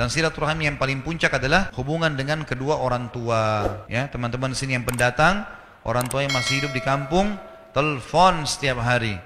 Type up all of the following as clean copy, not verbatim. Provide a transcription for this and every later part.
Dan silaturahmi yang paling puncak adalah hubungan dengan kedua orang tua. Ya, teman-teman sini yang pendatang, orang tua yang masih hidup di kampung, telepon setiap hari.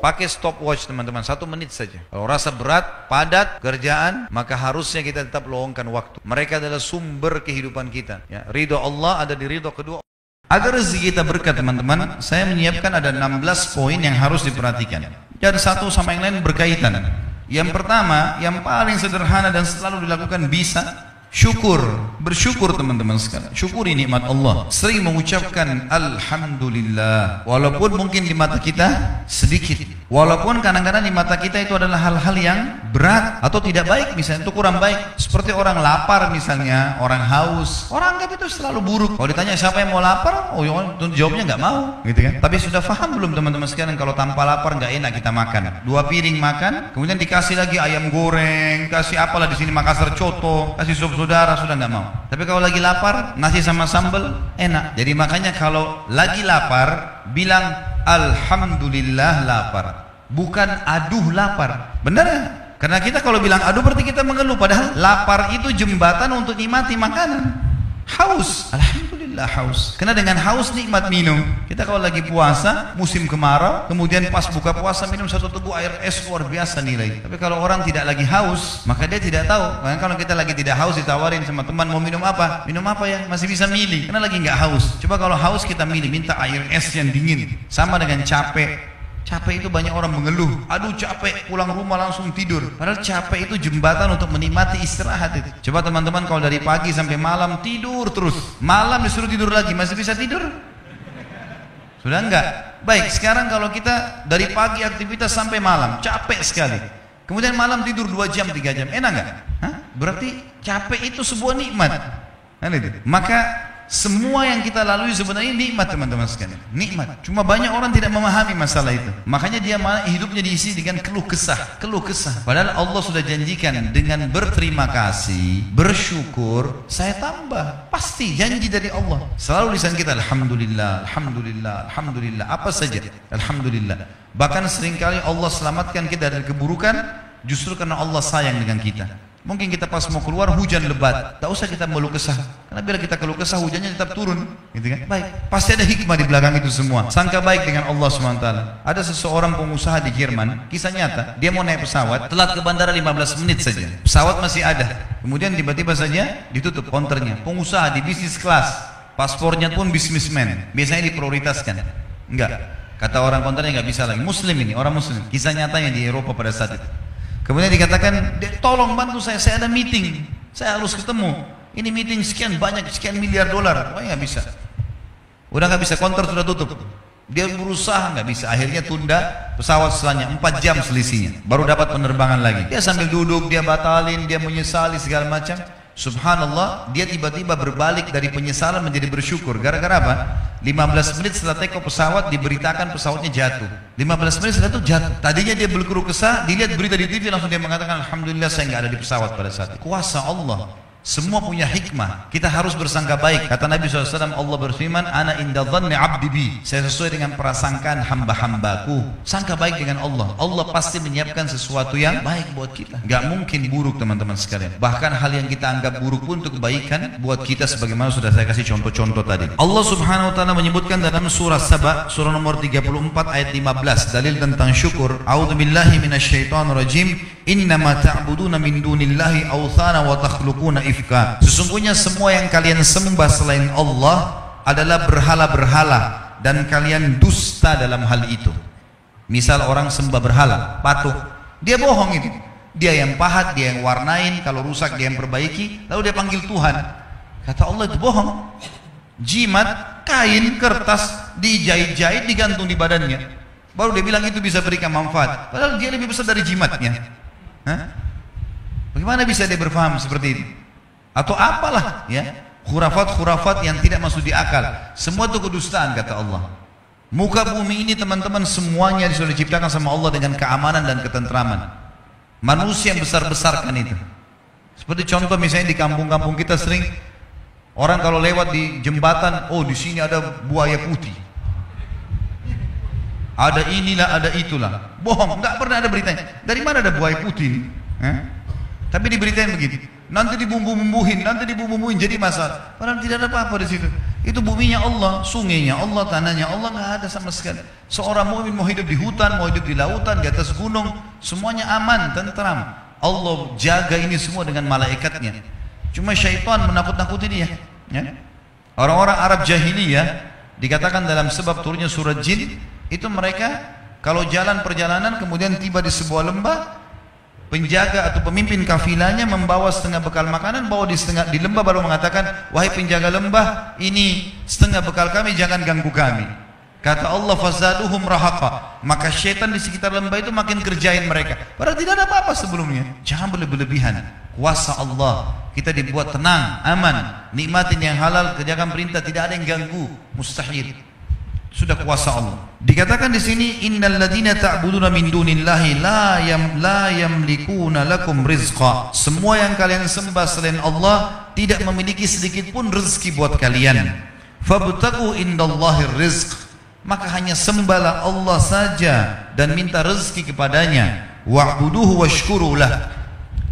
Pakai stopwatch teman-teman, 1 menit saja. Kalau rasa berat, padat kerjaan, maka harusnya kita tetap luangkan waktu. Mereka adalah sumber kehidupan kita. Ya, ridho Allah ada di ridho kedua. Agar rezeki kita berkah teman-teman, saya menyiapkan ada 16 poin yang harus diperhatikan. Dan satu sama yang lain berkaitan. Yang pertama, yang paling sederhana dan selalu dilakukan bisa, syukur, bersyukur teman-teman sekalian. Syukuri nikmat Allah. Sering mengucapkan Alhamdulillah. Walaupun mungkin di mata kita sedikit. Walaupun kadang-kadang di mata kita itu adalah hal-hal yang berat atau tidak baik, misalnya itu kurang baik. Seperti orang lapar misalnya, orang haus. Orang anggap itu selalu buruk. Kalau ditanya siapa yang mau lapar, oh jawabnya nggak mau, gitu kan? Tapi sudah paham belum teman-teman sekalian kalau tanpa lapar nggak enak kita makan. 2 piring makan, kemudian dikasih lagi ayam goreng, kasih apalah di sini Makassar coto, kasih sup saudara, sudah nggak mau. Tapi kalau lagi lapar, nasi sama sambal enak. Jadi makanya kalau lagi lapar, bilang Alhamdulillah lapar, bukan aduh lapar. Benar ya? Karena kita kalau bilang aduh berarti kita mengeluh, padahal lapar itu jembatan untuk nikmati makanan. Haus, Alhamdulillah haus. Karena dengan haus nikmat minum. Kita kalau lagi puasa, musim kemarau, kemudian pas buka puasa minum 1 teguk air es, luar biasa nilai. Tapi kalau orang tidak lagi haus, maka dia tidak tahu. Karena kalau kita lagi tidak haus, ditawarin sama teman mau minum apa? Minum apa ya? Masih bisa milih. Karena lagi nggak haus. Coba kalau haus kita milih, minta air es yang dingin. Sama dengan capek. Capek itu banyak orang mengeluh, aduh capek, pulang rumah langsung tidur. Padahal capek itu jembatan untuk menikmati istirahat itu. Coba teman-teman kalau dari pagi sampai malam tidur terus, malam disuruh tidur lagi, masih bisa tidur? Sudah enggak? Baik, sekarang kalau kita dari pagi aktivitas sampai malam, capek sekali. Kemudian malam tidur 2 jam, 3 jam, enak enggak? Hah? Berarti capek itu sebuah nikmat. Maka semua yang kita lalui sebenarnya nikmat teman-teman sekalian, nikmat. Cuma banyak orang tidak memahami masalah itu. Makanya dia hidupnya diisi dengan keluh kesah. Padahal Allah sudah janjikan dengan berterima kasih, bersyukur, saya tambah. Pasti janji dari Allah. Selalu lisan kita Alhamdulillah, Alhamdulillah, Alhamdulillah. Apa saja Alhamdulillah. Bahkan seringkali Allah selamatkan kita dari keburukan justru karena Allah sayang dengan kita. Mungkin kita pas mau keluar hujan lebat, tak usah kita mengeluh kesah. Karena bila kita keluh kesah hujannya tetap turun, gitu kan? Baik, pasti ada hikmah di belakang itu semua. Sangka baik dengan Allah SWT. Ada seseorang pengusaha di Jerman, kisah nyata, dia mau naik pesawat, telat ke bandara 15 menit saja. Pesawat masih ada. Kemudian tiba-tiba saja ditutup counternya. Pengusaha di bisnis kelas, paspornya pun businessman, biasanya diprioritaskan. Enggak, kata orang counternya nggak bisa lagi. Muslim ini, orang Muslim. Kisah nyatanya di Eropa pada saat itu. Kemudian dikatakan, tolong bantu saya ada meeting, saya harus ketemu. Ini meeting sekian banyak, sekian miliar dolar. Wah nggak bisa. Udah nggak bisa, counter sudah tutup. Dia berusaha nggak bisa, akhirnya tunda pesawat setelahnya 4 jam selisihnya, baru dapat penerbangan lagi. Dia sambil duduk, dia batalin, dia menyesali segala macam. Subhanallah, dia tiba-tiba berbalik dari penyesalan menjadi bersyukur. Gara-gara apa? 15 menit setelah take off pesawat diberitakan pesawatnya jatuh. 15 menit setelah itu jatuh. Tadinya dia berkeluh kesah, dilihat berita di TV langsung dia mengatakan Alhamdulillah saya nggak ada di pesawat pada saat itu. Kuasa Allah. Semua punya hikmah. Kita harus bersangka baik. Kata Nabi SAW, Allah berfirman, Ana inda dhanni abdi bi. Saya sesuai dengan prasangkaan hamba-hambaku. Sangka baik dengan Allah. Allah pasti menyiapkan sesuatu yang baik buat kita. Gak mungkin buruk teman-teman sekalian. Bahkan hal yang kita anggap buruk pun untuk kebaikan buat kita, sebagaimana sudah saya kasih contoh-contoh tadi. Allah Subhanahu Wa Taala menyebutkan dalam surah Saba, surah nomor 34 ayat 15, dalil tentang syukur. A'udzubillahi minasyaitonirrajim. Innama ta'buduna min dunillahi awthana wa takhluquna ifka. Sesungguhnya semua yang kalian sembah selain Allah adalah berhala-berhala dan kalian dusta dalam hal itu. Misal orang sembah berhala, patung, dia bohong itu. Dia yang pahat, dia yang warnain, kalau rusak dia yang perbaiki, lalu dia panggil Tuhan. Kata Allah itu bohong. Jimat, kain, kertas, dijahit-jahit, digantung di badannya. Baru dia bilang itu bisa berikan manfaat. Padahal dia lebih besar dari jimatnya. Hah? Bagaimana bisa dia berfaham seperti itu? Atau apalah ya, khurafat-khurafat yang tidak masuk di akal. Semua itu kedustaan kata Allah. Muka bumi ini teman-teman semuanya sudah diciptakan sama Allah dengan keamanan dan ketentraman. Manusia yang besar-besarkan itu. Seperti contoh misalnya di kampung-kampung kita sering orang kalau lewat di jembatan, oh di sini ada buaya putih. Ada inilah, ada itulah. Bohong, nggak pernah ada beritanya. Dari mana ada buaya putih ini? Tapi diberitain begitu. Nanti dibumbu-bumbuhin, jadi masalah. Padahal tidak ada apa-apa di situ. Itu buminya Allah, sungainya Allah, tanahnya Allah, nggak ada sama sekali. Seorang mukmin mau hidup di hutan, mau hidup di lautan, di atas gunung, semuanya aman, tentram. Allah jaga ini semua dengan malaikatnya. Cuma syaitan menakut-nakuti dia. Ya? Orang-orang Arab jahiliyah dikatakan dalam sebab turunnya surat Jin, itu mereka kalau jalan perjalanan kemudian tiba di sebuah lembah, penjaga atau pemimpin kafilahnya membawa setengah bekal makanan, bawa di lembah baru mengatakan, wahai penjaga lembah, ini setengah bekal kami, jangan ganggu kami. Kata Allah, fazaduhum rahaqa, maka syaitan di sekitar lembah itu makin kerjain mereka. Padahal tidak ada apa-apa sebelumnya. Jangan berlebihan. Kuasa Allah, kita dibuat tenang, aman, nikmatin yang halal, kerjakan perintah, tidak ada yang ganggu, mustahil. Sudah kuasa Allah. Dikatakan di sini, innal ladzina ta'buduna min dunillahi la yamlikuna lakum rizqa. Semua yang kalian sembah selain Allah tidak memiliki sedikit pun rezeki buat kalian. Fabtaqu indallahir rizq. Maka hanya sembahlah Allah saja dan minta rezeki kepadanya. Wa'buduhu washkuru lah.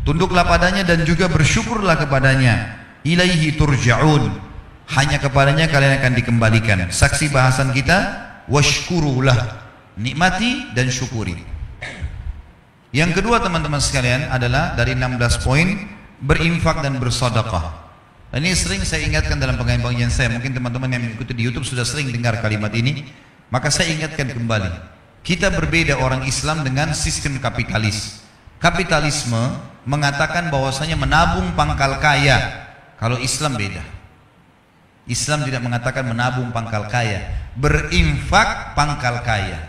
Tunduklah padanya dan juga bersyukurlah kepadanya. Ilaihi turja'un. Hanya kepadanya kalian akan dikembalikan. Saksi bahasan kita, washkurulah, nikmati dan syukuri. Yang kedua teman-teman sekalian adalah dari 16 poin, berinfak dan bersedekah. Ini sering saya ingatkan dalam pengajian saya. Mungkin teman-teman yang mengikuti di YouTube sudah sering dengar kalimat ini. Maka saya ingatkan kembali. Kita berbeda orang Islam dengan sistem kapitalis. Kapitalisme mengatakan bahwasanya menabung pangkal kaya. Kalau Islam beda. Islam tidak mengatakan menabung pangkal kaya, berinfak pangkal kaya.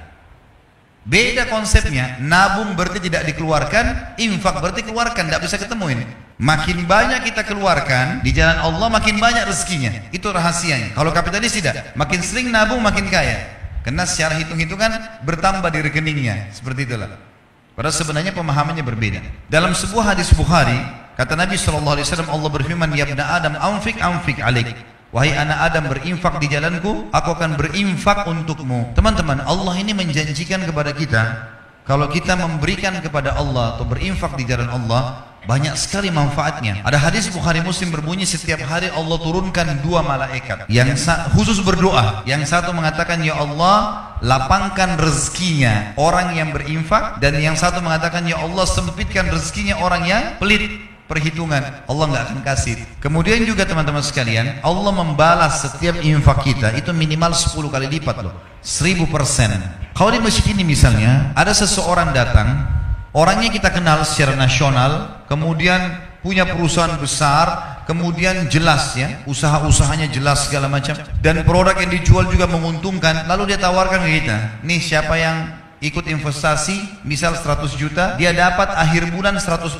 Beda konsepnya. Nabung berarti tidak dikeluarkan, infak berarti keluarkan, tidak bisa ketemu ini. Makin banyak kita keluarkan di jalan Allah, makin banyak rezekinya. Itu rahasianya. Kalau kapitalis tidak, makin sering nabung makin kaya. Karena secara hitung-hitungan bertambah di rekeningnya. Seperti itulah. Padahal sebenarnya pemahamannya berbeda. Dalam sebuah hadis Bukhari, kata Nabi SAW, Allah berfirman, ya ibna Adam, anfik alik. Wahai anak Adam, berinfak di jalanku, aku akan berinfak untukmu. Teman-teman, Allah ini menjanjikan kepada kita, kalau kita memberikan kepada Allah atau berinfak di jalan Allah, banyak sekali manfaatnya. Ada hadis Bukhari Muslim berbunyi, setiap hari Allah turunkan 2 malaikat yang khusus berdoa. Yang satu mengatakan, ya Allah, lapangkan rezekinya orang yang berinfak, dan yang satu mengatakan, ya Allah, sempitkan rezekinya orang yang pelit. Perhitungan, Allah nggak akan kasih. Kemudian juga teman-teman sekalian, Allah membalas setiap infak kita itu minimal 10 kali lipat loh, 1000%. Kalau di masjid ini misalnya ada seseorang datang, orangnya kita kenal secara nasional, kemudian punya perusahaan besar, kemudian jelas ya, usaha-usahanya jelas segala macam, dan produk yang dijual juga menguntungkan. Lalu dia tawarkan ke kita, nih siapa yang ikut investasi, misal 100 juta, dia dapat akhir bulan 100%,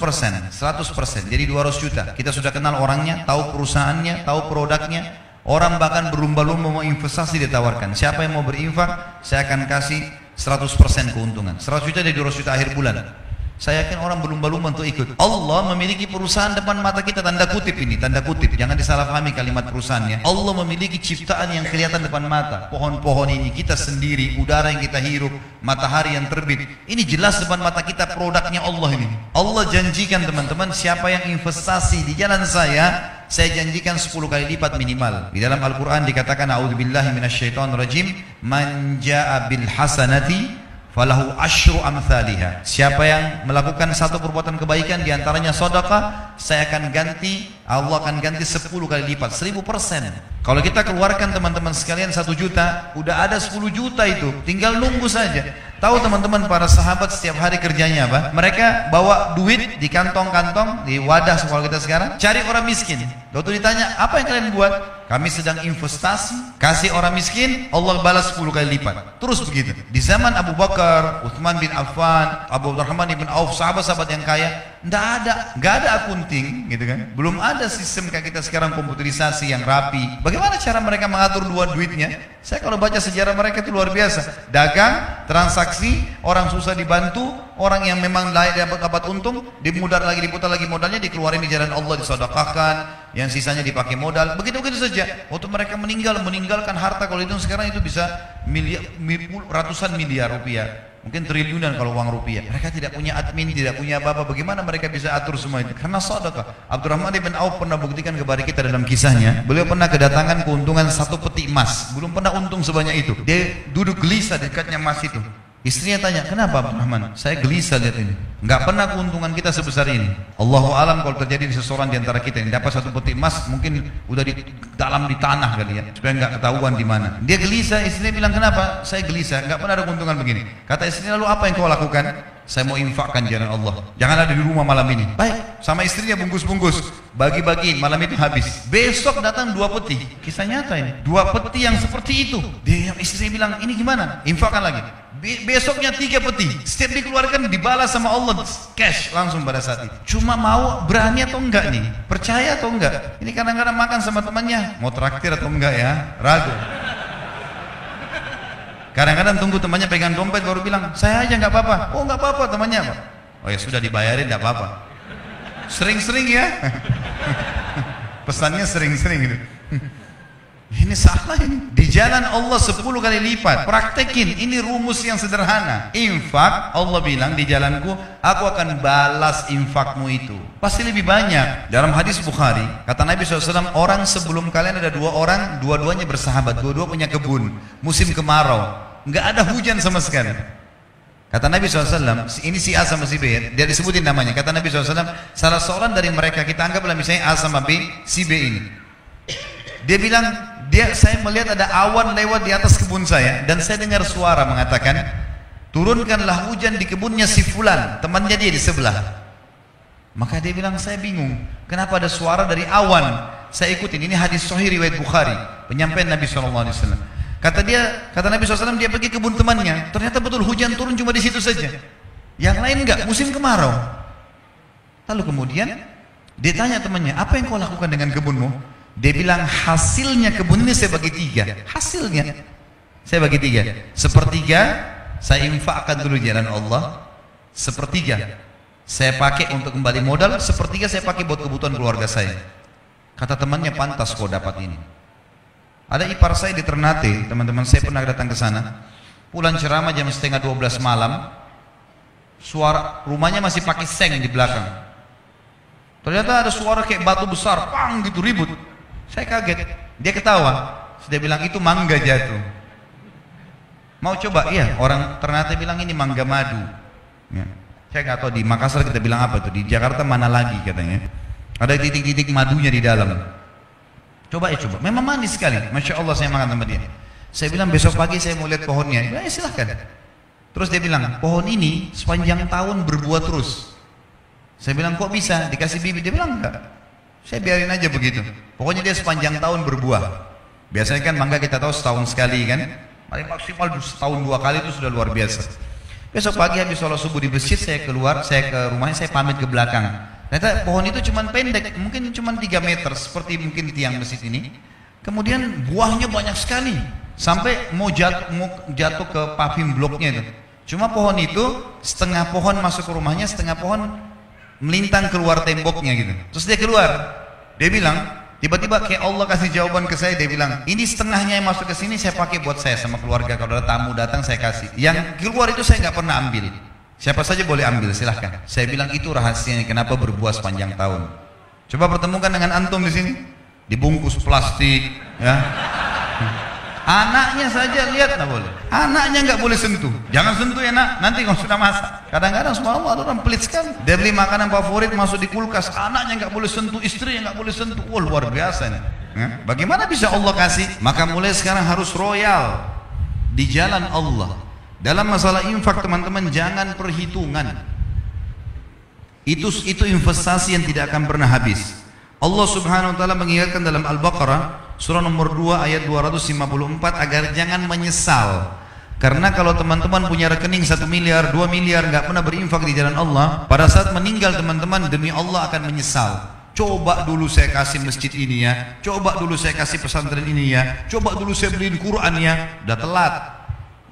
jadi 200 juta. Kita sudah kenal orangnya, tahu perusahaannya, tahu produknya. Orang bahkan berlumba-lumba mau investasi, ditawarkan. Siapa yang mau berinfak, saya akan kasih 100% keuntungan. 100 juta dari 200 juta akhir bulan. Saya yakin orang berlumba-lumba untuk ikut. Allah memiliki perusahaan depan mata kita, tanda kutip ini, tanda kutip. Jangan disalahpahami kalimat perusahaannya. Allah memiliki ciptaan yang kelihatan depan mata. Pohon-pohon ini, kita sendiri, udara yang kita hirup, matahari yang terbit. Ini jelas depan mata kita, produknya Allah ini. Allah janjikan teman-teman, siapa yang investasi di jalan saya janjikan 10 kali lipat minimal. Di dalam Al-Quran dikatakan, a'udzubillahi minasyaitonirrajim, man ja'a bil hasanati falahu asyru amthaliha. Siapa yang melakukan satu perbuatan kebaikan, diantaranya sedekah, saya akan ganti, Allah akan ganti 10 kali lipat, 1000%. Kalau kita keluarkan teman-teman sekalian 1 juta, udah ada 10 juta itu, tinggal nunggu saja. Tahu teman-teman, para sahabat setiap hari kerjanya apa? Mereka bawa duit di kantong-kantong, di wadah sekolah kita sekarang, cari orang miskin. Waktu ditanya, apa yang kalian buat? Kami sedang investasi, kasih orang miskin, Allah balas 10 kali lipat. Terus begitu. Di zaman Abu Bakar, Uthman bin Affan, Abu Rahman bin Auf, sahabat-sahabat yang kaya, nggak ada akunting, gitu kan? Belum ada sistem kayak kita sekarang, komputerisasi yang rapi. Bagaimana cara mereka mengatur duitnya? Saya kalau baca sejarah mereka itu luar biasa. Dagang, transaksi, orang susah dibantu, orang yang memang layak dapat untung, diputar lagi modalnya, dikeluarin di jalan Allah, disedekahkan, yang sisanya dipakai modal. Begitu-begitu saja. Waktu mereka meninggalkan harta, kalau itu sekarang itu bisa ratusan miliar rupiah. Mungkin triliunan kalau uang rupiah. Mereka tidak punya admin, tidak punya apa-apa. Bagaimana mereka bisa atur semua itu? Karena sedekah. Abdurrahman bin Auf pernah buktikan kepada kita dalam kisahnya. Beliau pernah kedatangan keuntungan 1 peti emas. Belum pernah untung sebanyak itu. Dia duduk gelisah di dekatnya emas itu. Istrinya tanya, kenapa Abdurrahman? Saya gelisah lihat ini. Enggak pernah keuntungan kita sebesar ini. Allahu alam kalau terjadi di seseorang di antara kita yang dapat 1 peti emas, mungkin udah di dalam di tanah kali ya, supaya enggak ketahuan di mana. Dia gelisah, istrinya bilang, kenapa? Saya gelisah, enggak pernah ada keuntungan begini. Kata istrinya, lalu apa yang kau lakukan? Saya mau infakkan jalan Allah. Jangan ada di rumah malam ini. Baik, sama istrinya bungkus-bungkus, bagi-bagi, malam itu habis. Besok datang 2 peti. Kisah nyata ini. 2 peti yang seperti itu. Dia istrinya bilang, ini gimana? Infakkan lagi. Besoknya 3 peti. Setiap dikeluarkan dibalas sama Allah cash langsung pada saat itu. Cuma mau berani atau enggak nih? Percaya atau enggak? Ini kadang-kadang makan sama temannya, mau traktir atau enggak ya? Ragu. Kadang-kadang tunggu temannya pegang dompet baru bilang, saya aja nggak apa-apa. Oh nggak apa-apa temannya apa? Oh ya sudah dibayarin nggak apa-apa. Sering-sering ya. Pesannya sering-sering gitu. Ini salah ini. Di jalan Allah 10 kali lipat. Praktekin. Ini rumus yang sederhana. Infak, Allah bilang di jalanku, aku akan balas infakmu itu. Pasti lebih banyak. Dalam hadis Bukhari, kata Nabi SAW, orang sebelum kalian ada 2 orang, dua-duanya bersahabat, dua-dua punya kebun. Musim kemarau, nggak ada hujan sama sekali. Kata Nabi SAW, ini si A sama si B, dia disebutin namanya. Kata Nabi SAW, salah seorang dari mereka, kita anggaplah misalnya A sama B, si B ini. Dia bilang, saya melihat ada awan lewat di atas kebun saya, dan saya dengar suara mengatakan, turunkanlah hujan di kebunnya si fulan, temannya dia di sebelah. Maka dia bilang, saya bingung, kenapa ada suara dari awan? Saya ikutin, ini hadis sahih riwayat Bukhari, penyampaian Nabi SAW. Kata Nabi SAW, dia pergi kebun temannya, ternyata betul hujan turun cuma di situ saja. Yang lain enggak, musim kemarau. Lalu kemudian dia tanya temannya, apa yang kau lakukan dengan kebunmu? Dia bilang, hasilnya kebun ini saya bagi 3. Hasilnya saya bagi 3. Sepertiga saya infakkan dulu jalan Allah, sepertiga saya pakai untuk kembali modal, sepertiga saya pakai buat kebutuhan keluarga saya. Kata temannya, pantas kau dapat ini. Ada ipar saya di Ternate, teman-teman saya pernah datang ke sana. Pulang ceramah jam setengah 12 malam, suara rumahnya masih pakai seng di belakang. Ternyata ada suara kayak batu besar, pang gitu, ribut. Saya kaget, dia ketawa. Dia bilang, itu mangga jatuh. Mau coba? Iya, orang Ternate bilang ini mangga madu ya. Saya nggak tahu di Makassar kita bilang apa tuh, di Jakarta mana lagi katanya. Ada titik-titik madunya di dalam. Coba ya coba, memang manis sekali. Masya Allah saya makan sama dia. Saya bilang, besok pagi saya mau lihat pohonnya. Ya silahkan. Terus dia bilang, pohon ini sepanjang tahun berbuah terus. Saya bilang, kok bisa? Dikasih bibit? Dia bilang, enggak. Saya biarin aja begitu. Pokoknya dia sepanjang tahun berbuah. Biasanya kan mangga kita tahu setahun sekali kan. Paling maksimal setahun 2 kali itu sudah luar biasa. Besok pagi habis sholat subuh di masjid, saya keluar, saya ke rumahnya, saya pamit ke belakang. Ternyata pohon itu cuma pendek, mungkin cuma 3 meter, seperti mungkin tiang masjid ini. Kemudian buahnya banyak sekali, sampai mau jatuh ke paving bloknya itu. Cuma pohon itu setengah pohon masuk ke rumahnya, setengah pohon melintang keluar temboknya gitu. Terus dia keluar, dia bilang, tiba-tiba kayak Allah kasih jawaban ke saya. Dia bilang, ini setengahnya yang masuk ke sini saya pakai buat saya sama keluarga. Kalau ada tamu datang saya kasih. Yang keluar itu saya nggak pernah ambil. Siapa saja boleh ambil, silahkan. Saya bilang itu rahasianya kenapa berbuah sepanjang tahun. Coba pertemukan dengan antum di sini, dibungkus plastik, ya. Anaknya saja lihat nggak boleh. Anaknya nggak boleh sentuh. Jangan sentuh ya nak, nanti kalau sudah masak. Kadang-kadang semua orang pelit sekali. Dia beli makanan favorit masuk di kulkas, anaknya nggak boleh sentuh, istrinya nggak boleh sentuh. Wah luar biasa nih. Bagaimana bisa Allah kasih? Maka mulai sekarang harus royal di jalan Allah. Dalam masalah infak teman-teman jangan perhitungan. Itu investasi yang tidak akan pernah habis. Allah Subhanahu wa taala mengingatkan dalam Al-Baqarah surah nomor 2 ayat 254 agar jangan menyesal. Karena kalau teman-teman punya rekening 1 miliar, 2 miliar nggak pernah berinfak di jalan Allah, pada saat meninggal teman-teman demi Allah akan menyesal. Coba dulu saya kasih masjid ini ya, coba dulu saya kasih pesantren ini ya, coba dulu saya beliin Quran ya. Udah telat,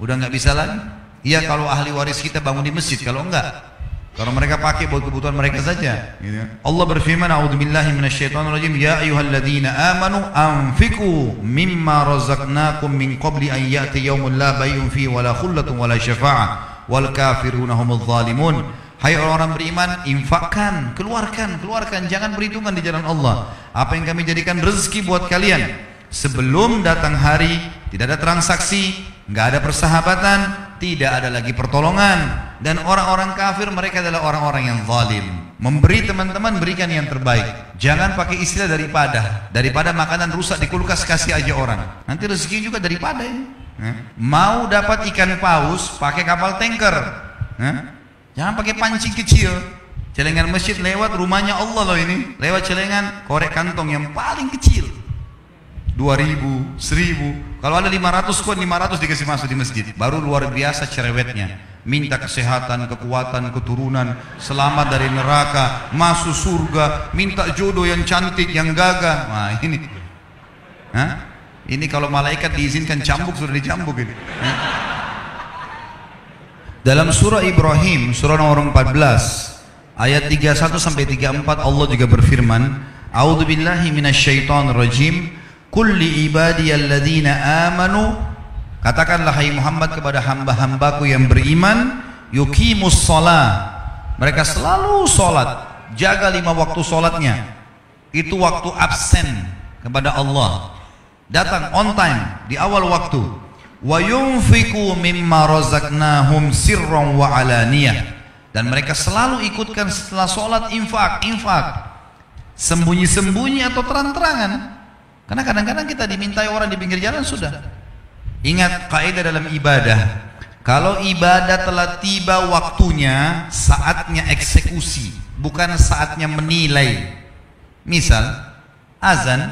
udah nggak bisa lagi. Iya kalau ahli waris kita bangun di masjid, kalau enggak, kalau mereka pakai buat kebutuhan mereka saja. Allah berfirman, a'udzubillahi minasyaitonirrajim, ya ayyuhalladzina amanu anfiqu mimma razaqnakum min qabli an ya'ti yaumun la bay'un fihi wala khullatun wala syafa'ah wal kafiruna humudz zalimun. Hai orang-orang beriman, infakkan, keluarkan, jangan berhitungan di jalan Allah. Apa yang kami jadikan rezeki buat kalian. Sebelum datang hari, tidak ada transaksi, nggak ada persahabatan, tidak ada lagi pertolongan. Dan orang-orang kafir mereka adalah orang-orang yang zalim. Memberi teman-teman, berikan yang terbaik. Jangan pakai istilah daripada makanan rusak di kulkas kasih aja orang. Nanti rezeki juga daripada ini. Mau dapat ikan paus, pakai kapal tanker. Jangan pakai pancing kecil. Celengan masjid lewat rumahnya Allah loh ini. Lewat celengan korek kantong yang paling kecil. 2000, 1000. Kalau ada 500 koin, 500 dikasih masuk di masjid. Baru luar biasa cerewetnya. Minta kesehatan, kekuatan, keturunan, selamat dari neraka, masuk surga, minta jodoh yang cantik, yang gagah. Nah ini. Ini kalau malaikat diizinkan cambuk, sudah dicambuk ini. Dalam surah Ibrahim, surah nomor 14, ayat 31 sampai 34 Allah juga berfirman, A'udzubillahi minasyaitonirrajim, Qul li ibadiyalladzina amanu, katakanlah hai Muhammad kepada hamba-hambaku yang beriman, yuqimus shalah, mereka selalu salat, jaga 5 waktu salatnya. Itu waktu absen kepada Allah. Datang on time di awal waktu. Wa yunfiqu mimma razaqnahum sirran wa alaniyah, dan mereka selalu ikutkan setelah sholat infak, sembunyi-sembunyi atau terang-terangan. Karena kadang-kadang kita dimintai orang di pinggir jalan sudah. Ingat kaidah dalam ibadah, kalau ibadah telah tiba waktunya, saatnya eksekusi, bukan saatnya menilai. Misal azan,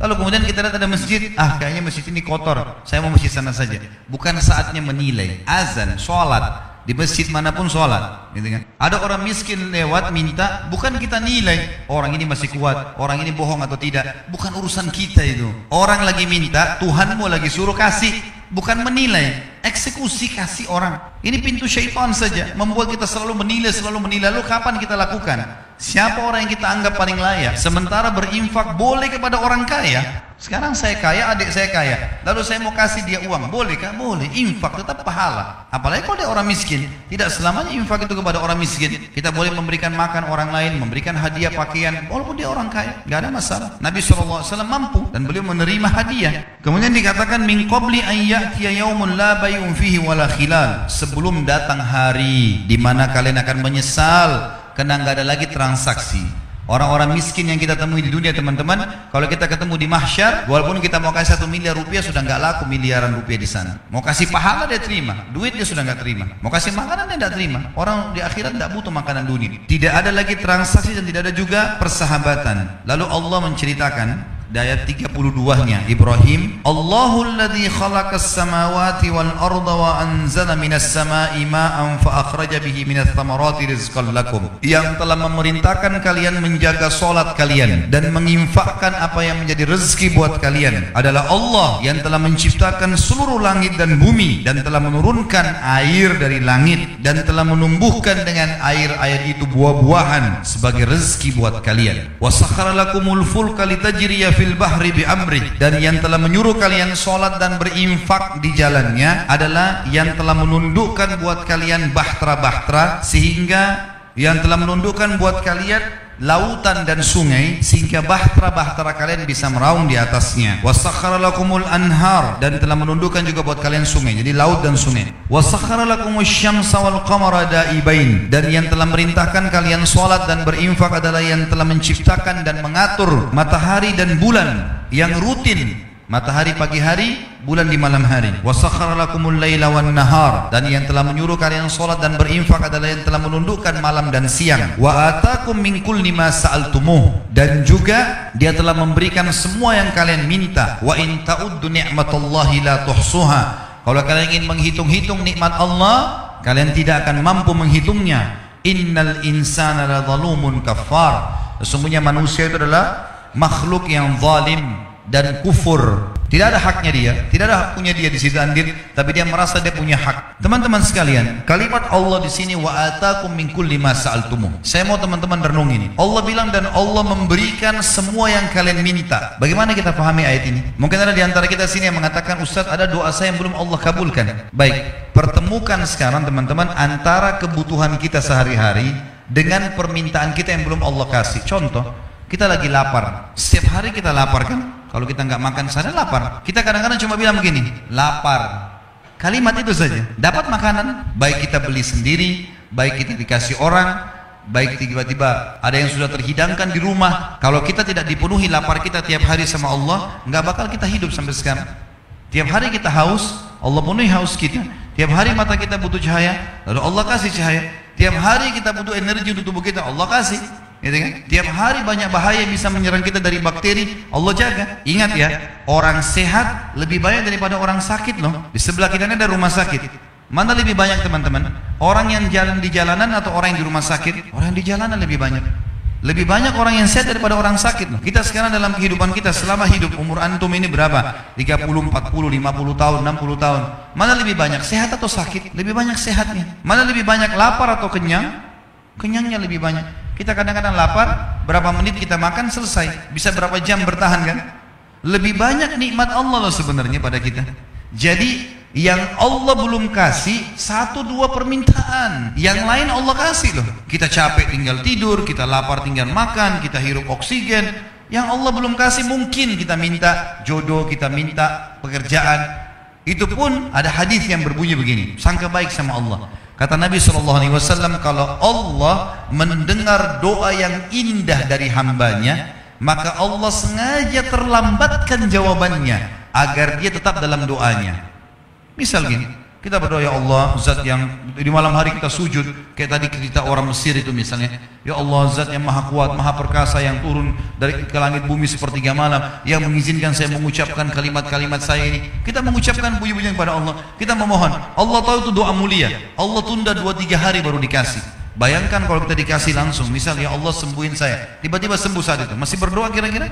lalu kemudian kita lihat ada masjid, kayaknya masjid ini kotor, saya mau masjid sana saja. Bukan saatnya menilai. Azan, sholat, di masjid manapun sholat, gitu kan? Ada orang miskin lewat minta, bukan kita nilai orang ini masih kuat, orang ini bohong atau tidak, bukan urusan kita itu. Orang lagi minta, Tuhanmu lagi suruh kasih, bukan menilai. Eksekusi kasih orang. Ini pintu syaitan saja, membuat kita selalu menilai. Lalu kapan kita lakukan? Siapa orang yang kita anggap paling layak? Sementara berinfak boleh kepada orang kaya. Sekarang saya kaya, adik saya kaya, lalu saya mau kasih dia uang, bolehkah? Boleh. Infak tetap pahala. Apalagi kalau dia orang miskin. Tidak selamanya infak itu kepada orang miskin. Kita boleh memberikan makan orang lain, memberikan hadiah pakaian, walaupun dia orang kaya, nggak ada masalah. Nabi SAW mampu dan beliau menerima hadiah. Kemudian dikatakan min qabli an ya'tiya yaumun la bay'un fihi wala khilal, sebelum datang hari di mana kalian akan menyesal karena nggak ada lagi transaksi. Orang-orang miskin yang kita temui di dunia, teman-teman, kalau kita ketemu di mahsyar, walaupun kita mau kasih 1 miliar rupiah, sudah nggak laku miliaran rupiah di sana. Mau kasih pahala dia terima, duit dia sudah nggak terima. Mau kasih makanan dia nggak terima. Orang di akhirat nggak butuh makanan dunia. Tidak ada lagi transaksi dan tidak ada juga persahabatan. Lalu Allah menceritakan di ayat 32-nya Ibrahim, Allahul ladzi khalaqas samawati wal arda wa anzala minas samai ma'an fa akhraja bihi minats thamarati rizqan lakum, yang telah memerintahkan kalian menjaga salat kalian dan menginfakkan apa yang menjadi rezeki buat kalian adalah Allah yang telah menciptakan seluruh langit dan bumi dan telah menurunkan air dari langit dan telah menumbuhkan dengan air-air itu buah-buahan sebagai rezeki buat kalian. Wa sakhkhara lakumul fulka litajriya fil bahri bi amri, dan yang telah menyuruh kalian sholat dan berinfak di jalannya adalah yang telah menundukkan buat kalian bahtera-bahtera, sehingga yang telah menundukkan buat kalian lautan dan sungai sehingga bahtera-bahtera kalian bisa meraung di atasnya. Wasakhkhara lakumul anhar, dan telah menundukkan juga buat kalian sungai, jadi laut dan sungai. Wasakhkhara lakumus syamsa wal qamara daibain, dan yang telah merintahkan kalian salat dan berinfak adalah yang telah menciptakan dan mengatur matahari dan bulan yang rutin, matahari pagi hari, bulan di malam hari. Wasakhkhara lakumul laila wan nahar, dan yang telah menyuruh kalian salat dan berinfak adalah yang telah menundukkan malam dan siang. Wa atakum min kulli ma sa'altumuh, dan juga dia telah memberikan semua yang kalian minta. Wa in ta'uddu ni'matallahi la tuhsuha, kalau kalian ingin menghitung-hitung nikmat Allah, kalian tidak akan mampu menghitungnya. Innal insana la zalumun kafar, sesungguhnya manusia itu adalah makhluk yang zalim, dan kufur. Tidak ada haknya dia, tidak ada haknya dia di situ andil, tapi dia merasa dia punya hak. Teman-teman sekalian, kalimat Allah di sini wa atakum min kulli ma sa'altumuh. Saya mau teman-teman renung ini. Allah bilang dan Allah memberikan semua yang kalian minta. Bagaimana kita pahami ayat ini? Mungkin ada di antara kita sini yang mengatakan, Ustaz, ada doa saya yang belum Allah kabulkan. Baik, pertemukan sekarang teman-teman antara kebutuhan kita sehari-hari dengan permintaan kita yang belum Allah kasih. Contoh, kita lagi lapar. Setiap hari kita lapar kan? Kalau kita nggak makan sana lapar. Kita kadang-kadang cuma bilang begini, lapar. Kalimat itu saja. Dapat makanan, baik kita beli sendiri, baik kita dikasih orang, baik tiba-tiba ada yang sudah terhidangkan di rumah. Kalau kita tidak dipenuhi lapar kita tiap hari sama Allah, nggak bakal kita hidup sampai sekarang. Tiap hari kita haus, Allah penuhi haus kita. Tiap hari mata kita butuh cahaya, lalu Allah kasih cahaya. Tiap hari kita butuh energi untuk tubuh kita, Allah kasih. Gitu kan? Tiap hari banyak bahaya yang bisa menyerang kita dari bakteri, Allah jaga. Ingat ya, orang sehat lebih banyak daripada orang sakit loh. Di sebelah kita ada rumah sakit. Mana lebih banyak teman-teman? Orang yang jalan di jalanan atau orang yang di rumah sakit? Orang yang di jalanan lebih banyak. Lebih banyak orang yang sehat daripada orang sakit loh. Kita sekarang dalam kehidupan kita selama hidup, umur antum ini berapa? 30, 40, 50 tahun, 60 tahun. Mana lebih banyak sehat atau sakit? Lebih banyak sehatnya. Mana lebih banyak lapar atau kenyang? Kenyangnya lebih banyak. Kita kadang-kadang lapar, berapa menit kita makan selesai. Bisa berapa jam bertahan kan? Lebih banyak nikmat Allah loh sebenarnya pada kita. Jadi yang Allah belum kasih 1-2 permintaan, yang lain Allah kasih loh. Kita capek tinggal tidur, kita lapar tinggal makan, kita hirup oksigen. Yang Allah belum kasih mungkin kita minta jodoh, kita minta pekerjaan. Itu pun ada hadis yang berbunyi begini, sangka baik sama Allah. Kata Nabi SAW, kalau Allah mendengar doa yang indah dari hambanya, maka Allah sengaja terlambatkan jawabannya agar dia tetap dalam doanya. Misal gini, kita berdoa, ya Allah, zat yang di malam hari kita sujud, kayak tadi cerita orang Mesir itu misalnya, ya Allah, zat yang maha kuat, maha perkasa, yang turun dari ke langit bumi sepertiga malam, yang mengizinkan saya mengucapkan kalimat-kalimat saya ini. Kita mengucapkan puji-pujian kepada Allah, kita memohon. Allah tahu itu doa mulia, Allah tunda 2-3 hari baru dikasih. Bayangkan kalau kita dikasih langsung, misal ya Allah sembuhin saya, tiba-tiba sembuh saat itu, masih berdoa kira-kira?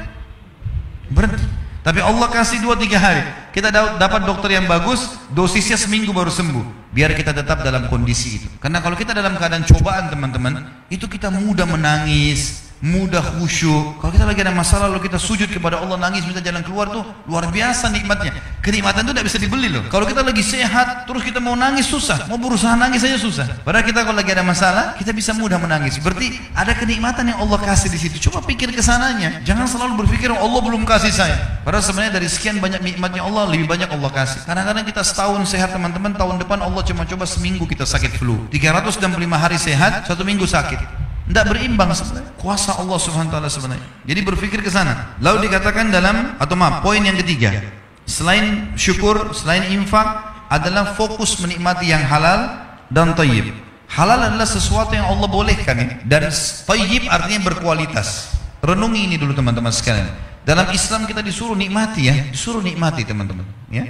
Berhenti. Tapi Allah kasih 2-3 hari. Kita dapat dokter yang bagus, dosisnya seminggu baru sembuh. Biar kita tetap dalam kondisi itu. Karena kalau kita dalam keadaan cobaan teman-teman, itu kita mudah menangis, mudah khusyuk. Kalau kita lagi ada masalah, lalu kita sujud kepada Allah, nangis, minta jalan keluar, tuh luar biasa nikmatnya. Kenikmatan itu tidak bisa dibeli loh. Kalau kita lagi sehat, terus kita mau nangis susah, mau berusaha nangis saja susah. Padahal kita kalau lagi ada masalah, kita bisa mudah menangis. Berarti ada kenikmatan yang Allah kasih di situ. Coba pikir ke sananya. Jangan selalu berpikir Allah belum kasih saya. Padahal sebenarnya dari sekian banyak nikmatnya Allah, lebih banyak Allah kasih. Kadang-kadang kita setahun sehat teman-teman, tahun depan Allah cuma coba seminggu kita sakit flu. 365 hari sehat, 1 minggu sakit. Tidak berimbang sebenarnya. Kuasa Allah Subhanahu wa taala sebenarnya. Jadi berpikir ke sana. Lalu dikatakan dalam, atau maaf, poin yang ketiga, selain syukur, selain infak, adalah fokus menikmati yang halal dan thayyib. Halal adalah sesuatu yang Allah bolehkan ya. Dan thayyib artinya berkualitas. Renungi ini dulu teman-teman sekalian. Dalam Islam kita disuruh nikmati ya, disuruh nikmati teman-teman ya.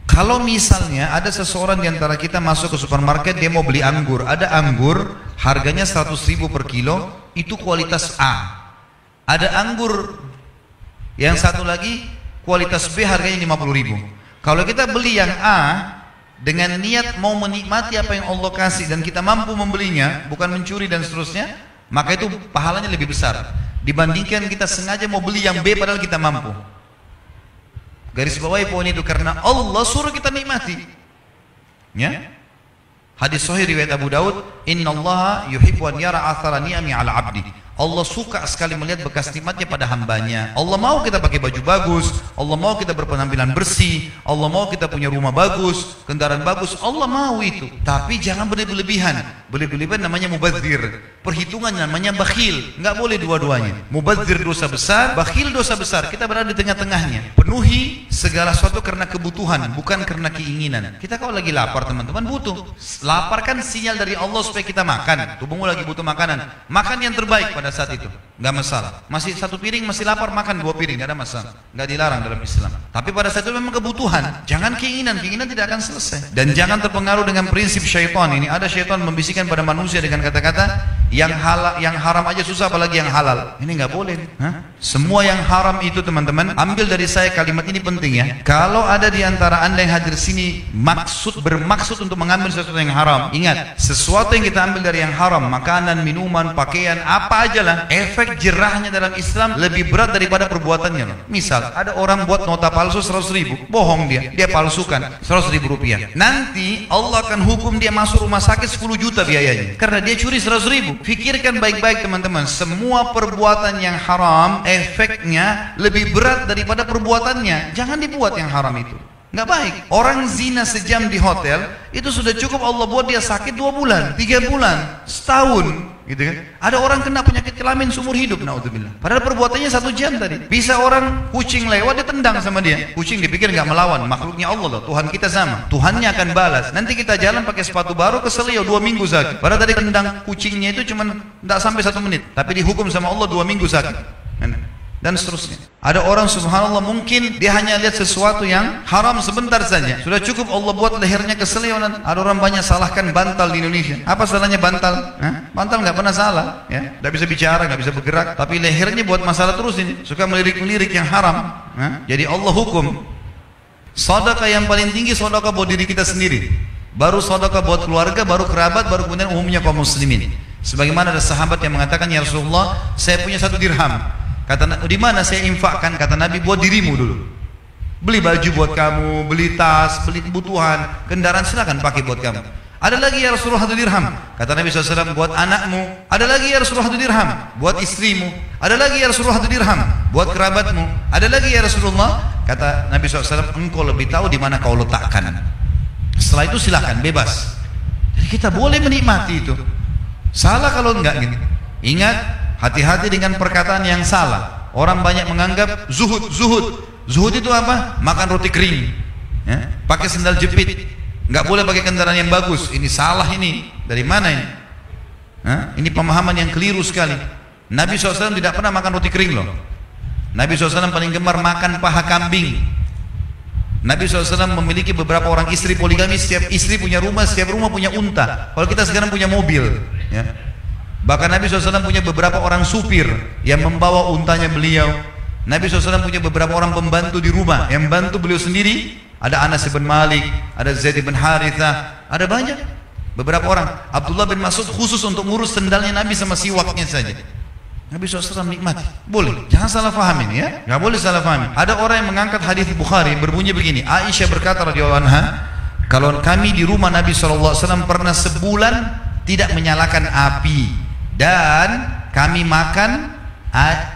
Kalau misalnya ada seseorang di antara kita masuk ke supermarket, dia mau beli anggur, ada anggur harganya 100.000 per kilo, itu kualitas A. Ada anggur yang satu lagi kualitas B harganya 50.000. Kalau kita beli yang A dengan niat mau menikmati apa yang Allah kasih dan kita mampu membelinya, bukan mencuri dan seterusnya, maka itu pahalanya lebih besar dibandingkan kita sengaja mau beli yang B padahal kita mampu. Garis bawahi poin itu, karena Allah suruh kita nikmati. Ya? Hadis sahih riwayat Abu Daud, "Innallaha yuhibbu an yara athara ni'ami 'ala 'abdi." Allah suka sekali melihat bekas nikmatnya pada hambanya. Allah mau kita pakai baju bagus, Allah mau kita berpenampilan bersih, Allah mau kita punya rumah bagus, kendaraan bagus, Allah mau itu. Tapi jangan berlebihan. Berlebihan namanya mubadzir. Perhitungan namanya bakhil. Enggak boleh dua-duanya. Mubadzir dosa besar, bakhil dosa besar. Kita berada di tengah-tengahnya. Penuhi segala sesuatu karena kebutuhan, bukan karena keinginan. Kita kalau lagi lapar teman-teman butuh. Lapar kan sinyal dari Allah supaya kita makan. Tubuhmu lagi butuh makanan. Makan yang terbaik pada saat itu. nggak masalah. Masih satu piring, masih lapar, makan 2 piring, nggak ada masalah, nggak dilarang dalam Islam. Tapi pada saat itu memang kebutuhan, jangan keinginan tidak akan selesai. Dan jangan terpengaruh dengan prinsip syaitan. Ini ada syaitan membisikkan pada manusia dengan kata-kata yang halal, yang haram aja susah, apalagi yang halal. Ini nggak boleh. Semua yang haram itu teman-teman, ambil dari saya kalimat ini penting ya. Kalau ada di antara anda yang hadir sini bermaksud untuk mengambil sesuatu yang haram, ingat, sesuatu yang kita ambil dari yang haram, makanan, minuman, pakaian, apa aja lah, efek jerahnya dalam Islam lebih berat daripada perbuatannya loh. Misal ada orang buat nota palsu 100.000, bohong dia palsukan 100.000 rupiah. Nanti Allah akan hukum dia masuk rumah sakit 10 juta biayanya karena dia curi 100.000. Pikirkan baik-baik teman-teman, semua perbuatan yang haram efeknya lebih berat daripada perbuatannya. Jangan dibuat yang haram itu, nggak baik. Orang zina sejam di hotel itu sudah cukup Allah buat dia sakit 2 bulan, 3 bulan, setahun. Gitu kan? Ada orang kena penyakit kelamin seumur hidup, naudzubillah. Padahal perbuatannya 1 jam tadi. Bisa orang kucing lewat dia tendang sama dia. Kucing dipikir nggak melawan, makhluknya Allah loh. Tuhan kita sama. Tuhannya akan balas. Nanti kita jalan pakai sepatu baru kesel ya 2 minggu sakit. Padahal tadi tendang kucingnya itu cuma nggak sampai 1 menit. Tapi dihukum sama Allah 2 minggu sakit. Dan seterusnya. Ada orang subhanallah mungkin dia hanya lihat sesuatu yang haram sebentar saja, sudah cukup Allah buat lehernya keselionan. Ada orang banyak salahkan bantal di Indonesia. Apa salahnya bantal? Bantal nggak pernah salah, ya, nggak bisa bicara, nggak bisa bergerak, tapi lehernya buat masalah terus ini, suka melirik-melirik yang haram. Jadi Allah hukum. Sedekah yang paling tinggi sedekah buat diri kita sendiri, baru sedekah buat keluarga, baru kerabat, baru kemudian umumnya kaum muslimin. Sebagaimana ada sahabat yang mengatakan, ya Rasulullah, saya punya 1 dirham. Kata, di mana saya infakkan? Kata Nabi, buat dirimu dulu. Beli baju buat kamu, beli tas, beli kebutuhan, kendaraan, silakan pakai buat kamu. Ada lagi ya Rasulullah 1 dirham. Kata Nabi SAW, buat anakmu. Ada lagi ya Rasulullah 1 dirham, buat istrimu. Ada lagi ya Rasulullah 1 dirham, buat kerabatmu. Ada lagi ya Rasulullah. Kata Nabi SAW, engkau lebih tahu di mana kau letakkan. Setelah itu silakan, bebas. Jadi kita boleh menikmati itu. Salah kalau enggak gitu. Ingat, hati-hati dengan perkataan yang salah. Orang banyak menganggap zuhud. Zuhud itu apa? Makan roti kering, ya? Pakai sendal jepit, nggak boleh pakai kendaraan yang bagus. Ini salah ini. Dari mana ini? Ini pemahaman yang keliru sekali. Nabi SAW tidak pernah makan roti kering loh. Nabi SAW paling gemar makan paha kambing. Nabi SAW memiliki beberapa orang istri poligami. Setiap istri punya rumah, setiap rumah punya unta. Kalau kita sekarang punya mobil, ya. Bahkan Nabi SAW punya beberapa orang supir yang membawa untanya beliau. Nabi SAW punya beberapa orang pembantu di rumah yang bantu beliau sendiri. Ada Anas bin Malik, ada Zaid bin Harithah, ada banyak. Beberapa orang. Abdullah bin Mas'ud khusus untuk ngurus sendalnya Nabi sama siwaknya saja. Nabi SAW nikmati. Boleh, jangan salah fahamin ya. Gak boleh salah fahamin. Ada orang yang mengangkat hadis Bukhari berbunyi begini. Aisyah berkata radhiyallahu anha, kalau kami di rumah Nabi SAW pernah sebulan tidak menyalakan api. Dan kami makan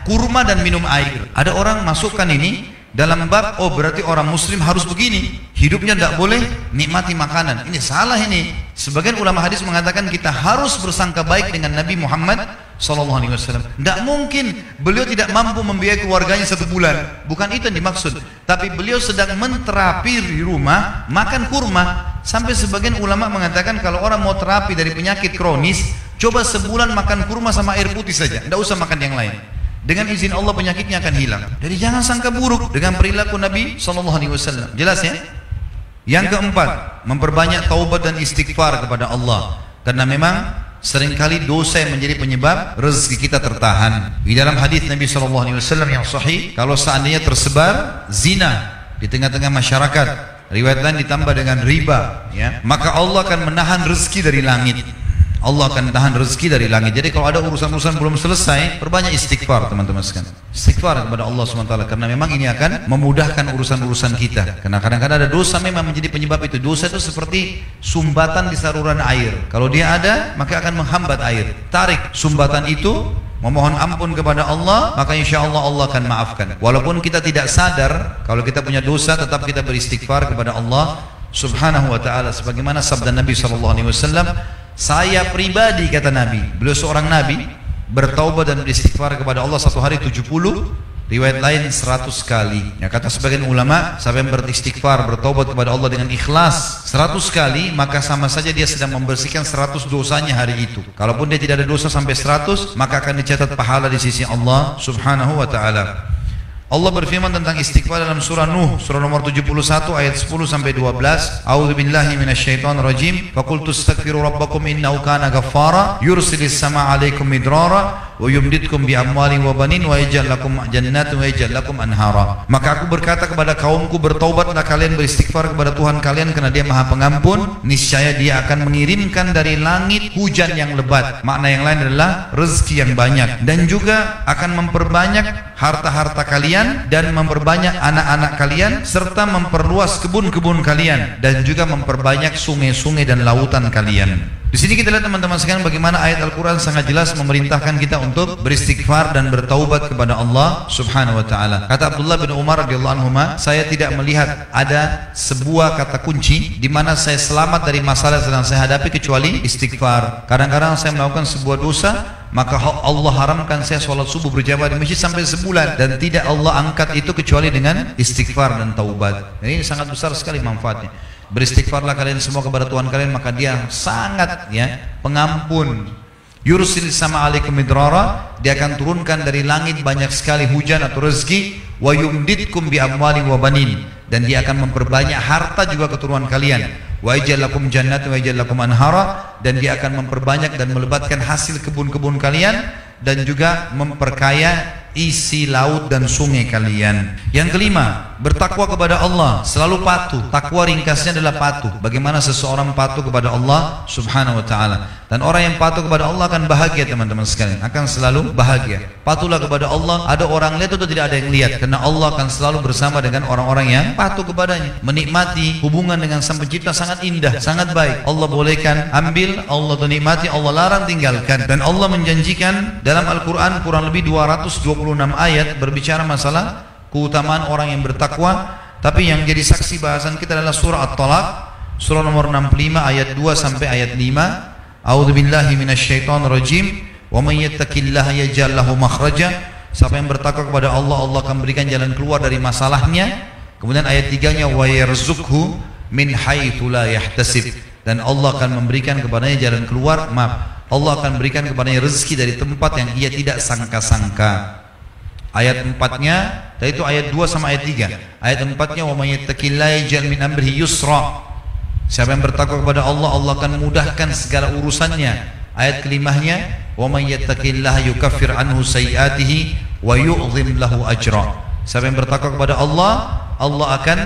kurma dan minum air. Ada orang masukkan ini dalam bab, oh berarti orang muslim harus begini, hidupnya tidak boleh nikmati makanan. Ini salah ini. Sebagian ulama hadis mengatakan kita harus bersangka baik dengan Nabi Muhammad SAW. Tidak mungkin beliau tidak mampu membiayai keluarganya 1 bulan. Bukan itu yang dimaksud. Tapi beliau sedang menterapi di rumah, makan kurma. Sampai sebagian ulama mengatakan kalau orang mau terapi dari penyakit kronis, coba sebulan makan kurma sama air putih saja, tidak usah makan yang lain. Dengan izin Allah penyakitnya akan hilang. Jadi jangan sangka buruk dengan perilaku Nabi SAW. Jelas ya? Yang keempat, memperbanyak taubat dan istighfar kepada Allah. Karena memang seringkali dosa yang menjadi penyebab rezeki kita tertahan. Di dalam hadis Nabi SAW yang sahih, kalau seandainya tersebar zina di tengah-tengah masyarakat, riwayat lain ditambah dengan riba, ya, maka Allah akan menahan rezeki dari langit. Allah akan tahan rezeki dari langit. Jadi kalau ada urusan-urusan belum selesai, perbanyak istighfar teman-teman sekalian. Istighfar kepada Allah SWT, karena memang ini akan memudahkan urusan-urusan kita. Karena kadang-kadang ada dosa memang menjadi penyebab itu. Dosa itu seperti sumbatan di saluran air. Kalau dia ada, maka akan menghambat air. Tarik sumbatan itu, memohon ampun kepada Allah, maka insya Allah Allah akan maafkan. Walaupun kita tidak sadar, kalau kita punya dosa, tetap kita beristighfar kepada Allah Subhanahu wa ta'ala. Sebagaimana sabda Nabi SAW, saya pribadi, kata Nabi, beliau seorang Nabi, bertaubat dan beristighfar kepada Allah 1 hari 70 Riwayat lain 100 kali. Ya, kata sebagian ulama, siapa yang beristighfar, bertaubat kepada Allah dengan ikhlas 100 kali, maka sama saja dia sedang membersihkan 100 dosanya hari itu. Kalaupun dia tidak ada dosa sampai 100, maka akan dicatat pahala di sisi Allah Subhanahu wa taala. Allah berfirman tentang istighfar dalam surah Nuh, surah nomor 71 ayat 10 sampai 12. A'udzubillahi minasyaitonir rajim. Faqultu astaghfiru rabbakum innahu kana ghaffara yursilis samaa 'alaikum midrara wa yumditkum bi amwalin wa banin wa yaj'al lakum jannatin wa yaj'al lakum anhara. Maka aku berkata kepada kaumku, bertaubatlah kalian, beristighfar kepada Tuhan kalian karena Dia Maha Pengampun. Niscaya Dia akan mengirimkan dari langit hujan yang lebat. Makna yang lain adalah rezeki yang banyak, dan juga akan memperbanyak harta-harta kalian dan memperbanyak anak-anak kalian serta memperluas kebun-kebun kalian dan juga memperbanyak sungai-sungai dan lautan kalian. Di sini kita lihat teman-teman sekalian bagaimana ayat Al-Quran sangat jelas memerintahkan kita untuk beristighfar dan bertaubat kepada Allah Subhanahu wa taala. Kata Abdullah bin Umar radhiyallahu anhu, saya tidak melihat ada sebuah kata kunci di mana saya selamat dari masalah yang sedang saya hadapi kecuali istighfar. Kadang-kadang saya melakukan sebuah dosa, maka Allah haramkan saya sholat subuh berjamaah di masjid sampai sebulan, dan tidak Allah angkat itu kecuali dengan istighfar dan taubat. Ini sangat besar sekali manfaatnya. Beristighfarlah kalian semua kepada Tuhan kalian, maka Dia sangat pengampun. Yursil sama alaikum midrara, Dia akan turunkan dari langit banyak sekali hujan atau rezeki. Wa yumditkum bi amwalin wa banin, dan Dia akan memperbanyak harta juga keturunan kalian. Wa yaj'al lakum jannatin wa yaj'al lakum anhara, dan Dia akan memperbanyak dan melebatkan hasil kebun-kebun kalian, dan juga memperkaya isi laut dan sungai kalian. Yang kelima, bertakwa kepada Allah, selalu patuh. Takwa ringkasnya adalah patuh. Bagaimana seseorang patuh kepada Allah Subhanahu wa taala. Dan orang yang patuh kepada Allah akan bahagia teman-teman sekalian, akan selalu bahagia. Patuhlah kepada Allah, ada orang lihat atau tidak ada yang lihat, karena Allah akan selalu bersama dengan orang-orang yang patuh kepadanya. Menikmati hubungan dengan Sang Pencipta sangat indah, sangat baik. Allah bolehkan ambil, Allah nikmati, Allah larang tinggalkan. Dan Allah menjanjikan dalam Al-Quran kurang lebih 226 ayat berbicara masalah keutamaan orang yang bertakwa. Tapi yang jadi saksi bahasan kita adalah surah At-Talaq, surah nomor 65 ayat 2 sampai ayat 5. A'udzubillahi minasyaitonir rajim. Wa may yattaqillaha yaj'al lahu makhraja. Siapa yang bertakwa kepada Allah, Allah akan berikan jalan keluar dari masalahnya. Kemudian ayat 3-nya wa yarzuqhu min haitsu la yahtasib, dan Allah akan memberikan kepadanya jalan keluar, Allah akan berikan kepadanya rezeki dari tempat yang ia tidak sangka-sangka. Ayat 4-nya, yaitu ayat 2 sama ayat 3. Ayat 4-nya wa may yattaqillaha yaj'al min amrihi yusra. Siapa yang bertakwa kepada Allah, Allah akan mudahkan segala urusannya. Ayat kelimahnya wa may yattaqillaha yukaffir anhu sayyi'atihi wa yu'dhim lahu ajra. Siapa yang bertakwa kepada Allah, Allah akan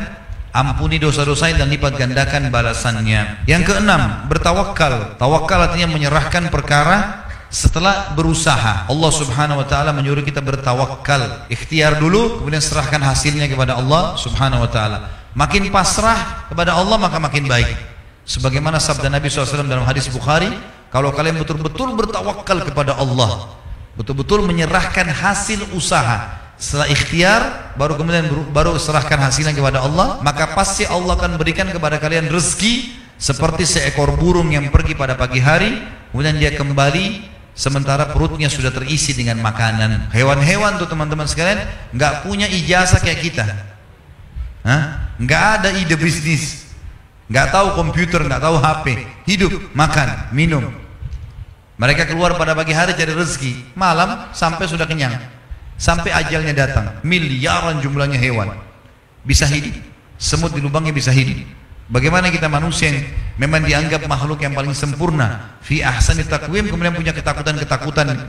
ampuni dosa-dosanya dan lipat gandakan balasannya. Yang keenam, bertawakal. Tawakal artinya menyerahkan perkara setelah berusaha. Allah Subhanahu wa taala menyuruh kita bertawakal. Ikhtiar dulu, kemudian serahkan hasilnya kepada Allah Subhanahu wa taala. Makin pasrah kepada Allah maka makin baik. Sebagaimana sabda Nabi SAW dalam hadis Bukhari, kalau kalian betul-betul bertawakal kepada Allah, betul-betul menyerahkan hasil usaha, setelah ikhtiar baru serahkan hasilnya kepada Allah, maka pasti Allah akan berikan kepada kalian rezeki seperti seekor burung yang pergi pada pagi hari, kemudian dia kembali sementara perutnya sudah terisi dengan makanan. Hewan-hewan tuh teman-teman sekalian nggak punya ijazah kayak kita, nggak ada ide bisnis, nggak tahu komputer, nggak tahu HP, hidup, makan, minum. Mereka keluar pada pagi hari cari rezeki, malam sampai sudah kenyang, sampai ajalnya datang. Miliaran jumlahnya hewan bisa hidup, semut di lubangnya bisa hidup. Bagaimana kita manusia yang memang dianggap makhluk yang paling sempurna, fi ahsani taqwim, kemudian punya ketakutan-ketakutan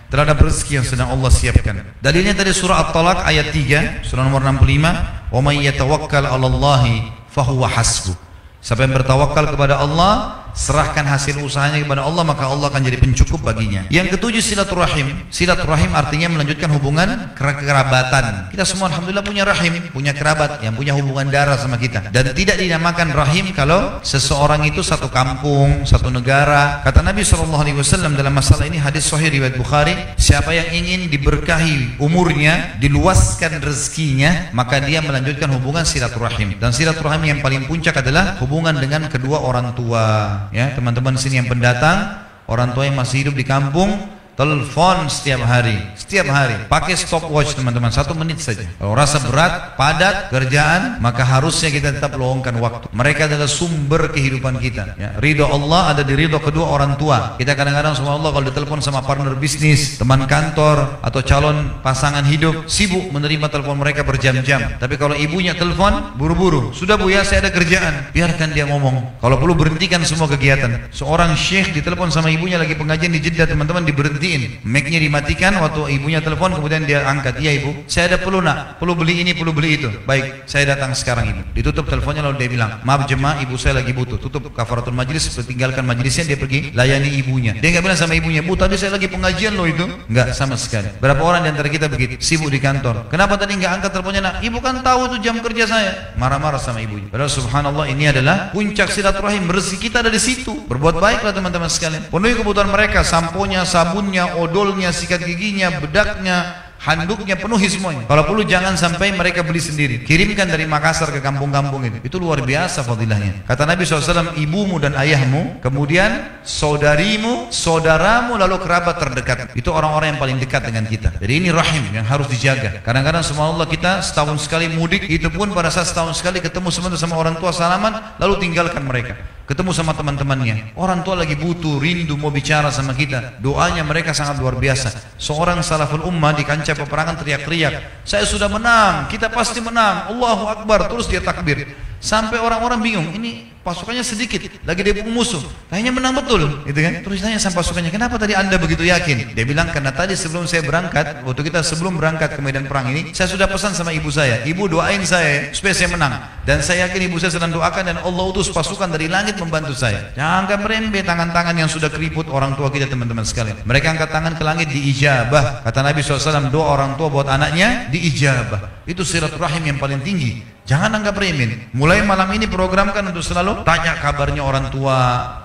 terhadap rezeki yang sedang Allah siapkan. Dalilnya tadi surah At-Talaq ayat 3, surah nomor 65, wa may yatawakkal 'alallahi fahuwa hasbuh. Siapa yang bertawakal kepada Allah, serahkan hasil usahanya kepada Allah, maka Allah akan jadi pencukup baginya. Yang ketujuh, silaturahim. Silaturahim artinya melanjutkan hubungan kerabatan. Kita semua alhamdulillah punya rahim, punya kerabat yang punya hubungan darah sama kita. Dan tidak dinamakan rahim kalau seseorang itu satu kampung, satu negara. Kata Nabi SAW dalam masalah ini, hadis sahih riwayat Bukhari, siapa yang ingin diberkahi umurnya, diluaskan rezekinya, maka dia melanjutkan hubungan silaturahim. Dan silaturahim yang paling puncak adalah hubungan dengan kedua orang tua. Ya, teman-teman sini yang pendatang, orang tua yang masih hidup di kampung, telepon setiap hari. Setiap hari. Pakai stopwatch teman-teman, 1 menit saja. Kalau rasa berat, padat kerjaan, maka harusnya kita tetap luangkan waktu. Mereka adalah sumber kehidupan kita. Ya. Ridho Allah ada di ridho kedua orang tua. Kita kadang-kadang subhanallah kalau ditelepon sama partner bisnis, teman kantor, atau calon pasangan hidup, sibuk menerima telepon mereka berjam-jam. Tapi kalau ibunya telepon, buru-buru. Sudah bu ya, saya ada kerjaan. Biarkan dia ngomong. Kalau perlu berhentikan semua kegiatan. Seorang syekh ditelepon sama ibunya lagi pengajian di Jeddah, teman-teman, diberhentiin. Mic-nya dimatikan, waktu ibunya telepon kemudian dia angkat. Iya ibu, saya ada perlu nak, perlu beli ini, perlu beli itu. Baik, saya datang sekarang ibu. Ditutup teleponnya lalu dia bilang, maaf jemaah, ibu saya lagi butuh. Tutup kafaratul majlis, tinggalkan majlisnya, dia pergi layani ibunya. Dia nggak bilang sama ibunya, bu tadi saya lagi pengajian loh itu. Nggak sama sekali. Berapa orang di antara kita begitu, sibuk di kantor. Kenapa tadi nggak angkat teleponnya nak? Ibu kan tahu itu jam kerja saya. Marah-marah sama ibunya. Padahal subhanallah ini adalah puncak silaturahim. Rezeki kita ada di situ. Berbuat baiklah teman-teman sekalian. Penuhi kebutuhan mereka, samponya, sabunnya, odolnya, sikat giginya, bedaknya, handuknya, penuhi semuanya. Kalau perlu jangan sampai mereka beli sendiri. Kirimkan dari Makassar ke kampung-kampung itu. Itu luar biasa fadilahnya. Kata Nabi SAW, ibumu dan ayahmu, kemudian saudarimu, saudaramu, lalu kerabat terdekat. Itu orang-orang yang paling dekat dengan kita. Jadi ini rahim yang harus dijaga. Kadang-kadang subhanallah kita setahun sekali mudik, itu pun pada saat setahun sekali ketemu sebentar sama orang tua, salaman, lalu tinggalkan mereka. Ketemu sama teman-temannya. Orang tua lagi butuh, rindu mau bicara sama kita. Doanya mereka sangat luar biasa. Seorang salaful ummah di kancah peperangan teriak-teriak, saya sudah menang, kita pasti menang, Allahu Akbar, terus dia takbir. Sampai orang-orang bingung, ini pasukannya sedikit, lagi dibukul musuh, kayaknya menang betul, gitu kan? Terus tanya sama pasukannya, kenapa tadi anda begitu yakin? Dia bilang, karena tadi sebelum saya berangkat, waktu kita sebelum berangkat ke medan perang ini, saya sudah pesan sama ibu saya, ibu doain saya supaya saya menang. Dan saya yakin ibu saya sedang doakan dan Allah utus pasukan dari langit membantu saya. Jangan merembet tangan-tangan yang sudah keriput orang tua kita teman-teman sekalian. Mereka angkat tangan ke langit diijabah. Kata Nabi SAW, doa orang tua buat anaknya diijabah. Itu silaturahim yang paling tinggi. Jangan anggap remeh. Mulai malam ini programkan untuk selalu tanya kabarnya orang tua,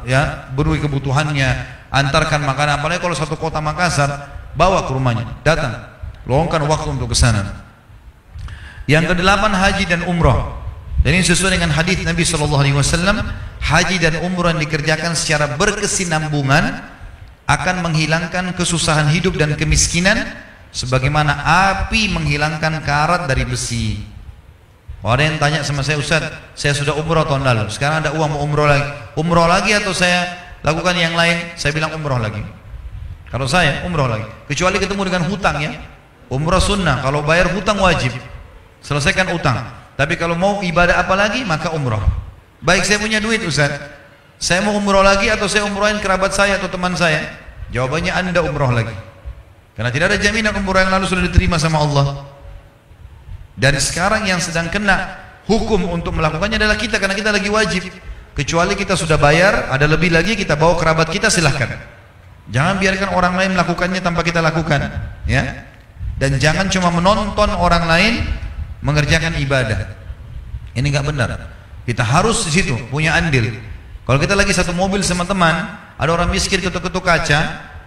ya, beri kebutuhannya, antarkan makanan. Apalagi kalau satu kota Makassar, bawa ke rumahnya, datang, luangkan waktu untuk ke sana. Yang kedelapan, haji dan umrah. Dan ini sesuai dengan hadis Nabi SAW, haji dan umrah yang dikerjakan secara berkesinambungan akan menghilangkan kesusahan hidup dan kemiskinan, sebagaimana api menghilangkan karat dari besi. Ada yang tanya sama saya, Ustaz, saya sudah umroh tahun lalu, sekarang ada uang mau umroh lagi. Umroh lagi atau saya lakukan yang lain? Saya bilang umroh lagi. Kalau saya umroh lagi, kecuali ketemu dengan hutang ya. Umroh sunnah, kalau bayar hutang wajib, selesaikan utang. Tapi kalau mau ibadah apa lagi, maka umroh. Baik, saya punya duit Ustaz, saya mau umroh lagi atau saya umrohin kerabat saya atau teman saya? Jawabannya anda umroh lagi. Karena tidak ada jaminan umroh yang lalu sudah diterima sama Allah. Dan sekarang yang sedang kena hukum untuk melakukannya adalah kita, karena kita lagi wajib. Kecuali kita sudah bayar, ada lebih lagi, kita bawa kerabat kita, silahkan. Jangan biarkan orang lain melakukannya tanpa kita lakukan, ya. Dan jangan cuma menonton orang lain mengerjakan ibadah. Ini nggak benar. Kita harus di situ punya andil. Kalau kita lagi satu mobil sama teman, ada orang miskin ketuk-ketuk kaca,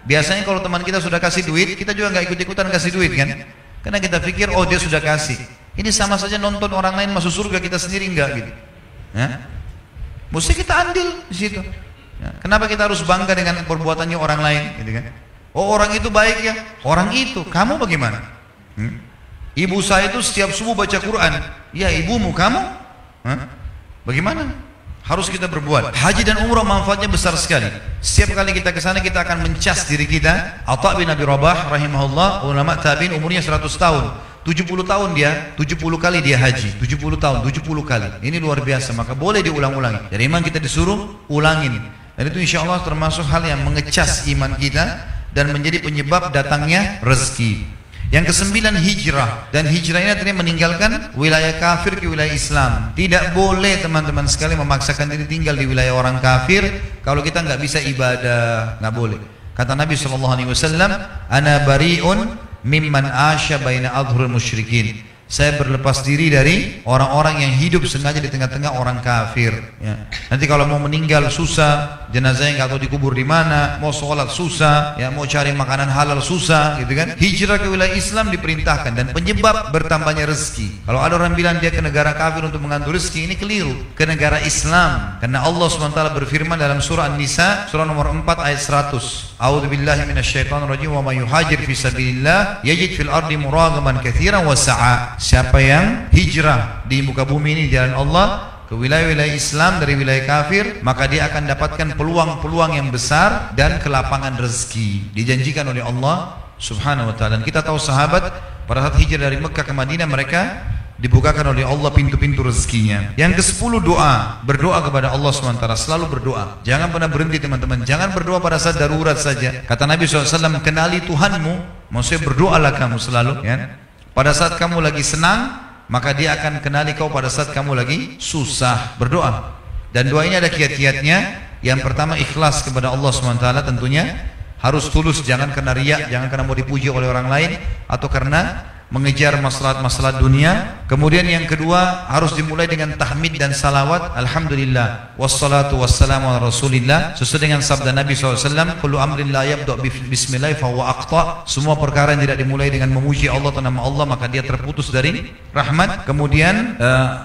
biasanya kalau teman kita sudah kasih duit, kita juga nggak ikut-ikutan kasih duit kan? Karena kita pikir, oh dia sudah kasih. Ini sama saja nonton orang lain masuk surga, kita sendiri enggak gitu. Ya? Mesti kita andil di situ. Ya. Kenapa kita harus bangga dengan perbuatannya orang lain? Gitu kan? Oh orang itu baik ya. Orang itu, kamu bagaimana? Ibu saya itu setiap subuh baca Quran. Ya ibumu, kamu? Bagaimana? Harus kita berbuat. Haji dan umrah manfaatnya besar sekali. Setiap kali kita ke sana kita akan mencas diri kita. Atha bin Abi Rabah rahimahullah, ulama tabi'in, umurnya 100 tahun. 70 tahun dia, 70 kali dia haji. 70 tahun, 70 kali. Ini luar biasa, maka boleh diulang-ulangi. Jadi memang kita disuruh ulangin. Dan itu insya Allah termasuk hal yang mengecas iman kita dan menjadi penyebab datangnya rezeki. Yang kesembilan, hijrah. Dan hijrah ini artinya meninggalkan wilayah kafir ke wilayah Islam. Tidak boleh teman-teman sekali memaksakan diri tinggal di wilayah orang kafir kalau kita nggak bisa ibadah, nggak boleh. Kata Nabi SAW, ana bari'un mimman asya baina adhurul musyrikin. Saya berlepas diri dari orang-orang yang hidup sengaja di tengah-tengah orang kafir. Ya. Nanti kalau mau meninggal susah, jenazahnya nggak tahu dikubur di mana, mau sholat susah, ya mau cari makanan halal susah, gitu kan? Hijrah ke wilayah Islam diperintahkan dan penyebab bertambahnya rezeki. Kalau ada orang bilang dia ke negara kafir untuk mengambil rezeki, ini keliru. Ke negara Islam, karena Allah SWT berfirman dalam surah An-Nisa, surah nomor 4 ayat 100. A'udzubillahi minasyaitonirrajim. Wa may yuhajir fi sabilillah yajid fil ardi muragaman katsiran wa sa'a. Siapa yang hijrah di muka bumi ini di jalan Allah ke wilayah-wilayah Islam dari wilayah kafir, maka dia akan dapatkan peluang-peluang yang besar dan kelapangan rezeki dijanjikan oleh Allah Subhanahu wa taala. Dan kita tahu sahabat pada saat hijrah dari Mekah ke Madinah, mereka dibukakan oleh Allah pintu-pintu rezekinya. Yang ke-10 doa, berdoa kepada Allah SWT, selalu berdoa. Jangan pernah berhenti teman-teman, jangan berdoa pada saat darurat saja. Kata Nabi SAW, kenali Tuhanmu, maksudnya berdoalah kamu selalu, ya. Pada saat kamu lagi senang, maka dia akan kenali kau pada saat kamu lagi susah. Berdoa. Dan doa ini ada kiat-kiatnya. Yang pertama ikhlas kepada Allah SWT tentunya. Harus tulus, jangan karena riya, jangan karena mau dipuji oleh orang lain, atau karena mengejar masalah-masalah dunia. Kemudian yang kedua harus dimulai dengan tahmid dan salawat. Alhamdulillah wassalatu wassalamu ala rasulillah, sesuai dengan sabda Nabi SAW, kullu amrin la yabda' bismillah fahuwa aqta. Semua perkara yang tidak dimulai dengan memuji Allah atau nama Allah, maka dia terputus dari rahmat. Kemudian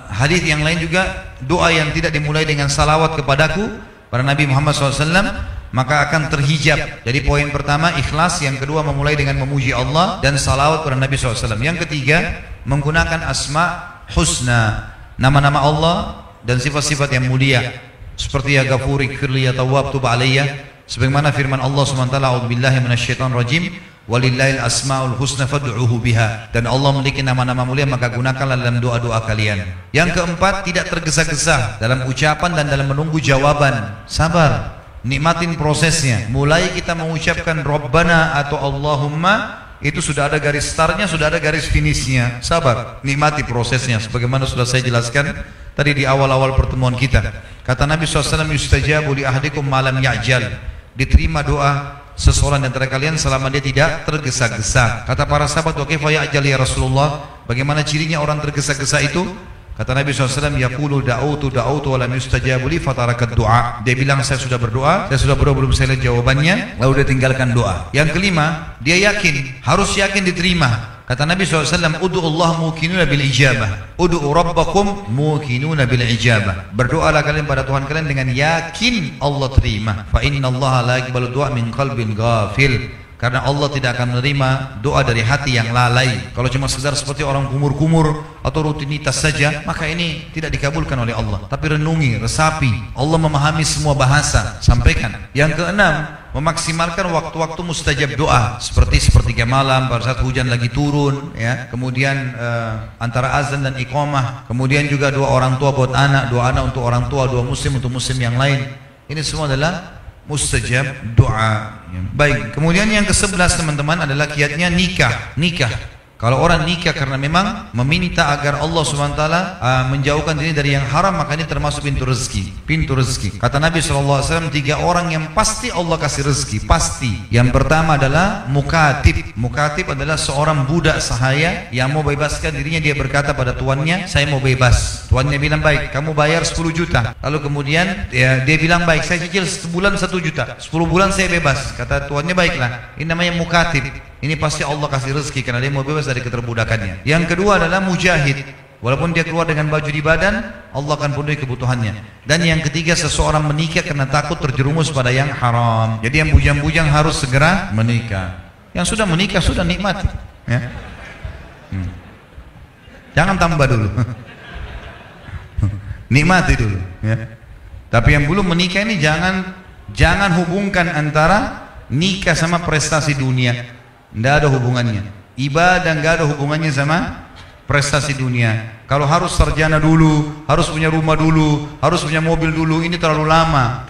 hadis yang lain juga, doa yang tidak dimulai dengan salawat kepadaku pada Nabi Muhammad SAW, maka akan terhijab. Jadi poin pertama ikhlas, yang kedua memulai dengan memuji Allah dan salawat pada Nabi SAW. Yang ketiga menggunakan asma husna, nama-nama Allah dan sifat-sifat yang mulia, seperti ya Ghafuri, Firli, ya Tawwab, Tub alayya, sebagaimana firman Allah SWT, a'udzubillahi minasyaitonirrajim, walillahil asmaul husna fad'uhu biha. Dan Allah memiliki nama-nama mulia, maka gunakanlah dalam doa-doa kalian. Yang keempat, tidak tergesa-gesa dalam ucapan dan dalam menunggu jawaban. Sabar, nikmatin prosesnya. Mulai kita mengucapkan Rabbana atau Allahumma, itu sudah ada garis startnya, sudah ada garis finishnya. Sabar, nikmati prosesnya. Sebagaimana sudah saya jelaskan tadi di awal-awal pertemuan kita. Kata Nabi SAW, yustajabu li ahdikum malam ya'jal. Diterima doa seseorang di antara kalian selama dia tidak tergesa-gesa. Kata para sahabat, wa kaifa ya'jal ya Rasulullah, bagaimana cirinya orang tergesa-gesa itu? Kata Nabi SAW, yaqulu da'utu wa lam yustajabu li fatarakat du'a. Dia bilang, saya sudah berdoa belum saya lihat jawabannya, lalu dia tinggalkan doa. Yang kelima, dia yakin, harus yakin diterima. Kata Nabi SAW, ud'u Allah muqinuna bil ijabah, ud'u rabbakum muqinuna bil ijabah. Berdoalah kalian pada Tuhan kalian dengan yakin Allah terima. Fa inna Allah la yaqbalu du'a min qalbin ghafil. Karena Allah tidak akan menerima doa dari hati yang lalai. Kalau cuma sekedar seperti orang kumur-kumur atau rutinitas saja, maka ini tidak dikabulkan oleh Allah. Tapi renungi, resapi. Allah memahami semua bahasa. Sampaikan. Yang keenam, memaksimalkan waktu-waktu mustajab doa, seperti sepertiga malam pada saat hujan lagi turun, ya. Kemudian antara azan dan iqamah. Kemudian juga doa orang tua buat anak, doa anak untuk orang tua, doa muslim untuk muslim yang lain. Ini semua adalah mustajab doa. Baik, kemudian yang ke-11 teman-teman adalah kiatnya nikah. Kalau orang nikah karena memang meminta agar Allah SWT menjauhkan diri dari yang haram, maka ini termasuk pintu rezeki. Kata Nabi SAW, 3 orang yang pasti Allah kasih rezeki, pasti. Yang pertama adalah mukatib. Mukatib adalah seorang budak sahaya yang mau bebaskan dirinya. Dia berkata pada tuannya, saya mau bebas. Tuannya bilang, baik, kamu bayar 10 juta. Lalu kemudian dia bilang, baik, saya cicil sebulan 1 juta, 10 bulan saya bebas. Kata tuannya, baiklah, ini namanya mukatib. Ini pasti Allah kasih rezeki karena dia mau bebas dari keterbudakannya. Yang kedua adalah mujahid. Walaupun dia keluar dengan baju di badan, Allah akan penuhi kebutuhannya. Dan yang ketiga, seseorang menikah karena takut terjerumus pada yang haram. Jadi yang bujang-bujang harus segera menikah. Yang sudah menikah sudah nikmati, ya. Jangan tambah dulu. Nikmati dulu, ya. Tapi yang belum menikah ini jangan hubungkan antara nikah sama prestasi dunia. Tidak ada hubungannya. Ibadah nggak ada hubungannya sama prestasi dunia. Kalau harus sarjana dulu, harus punya rumah dulu, harus punya mobil dulu, ini terlalu lama.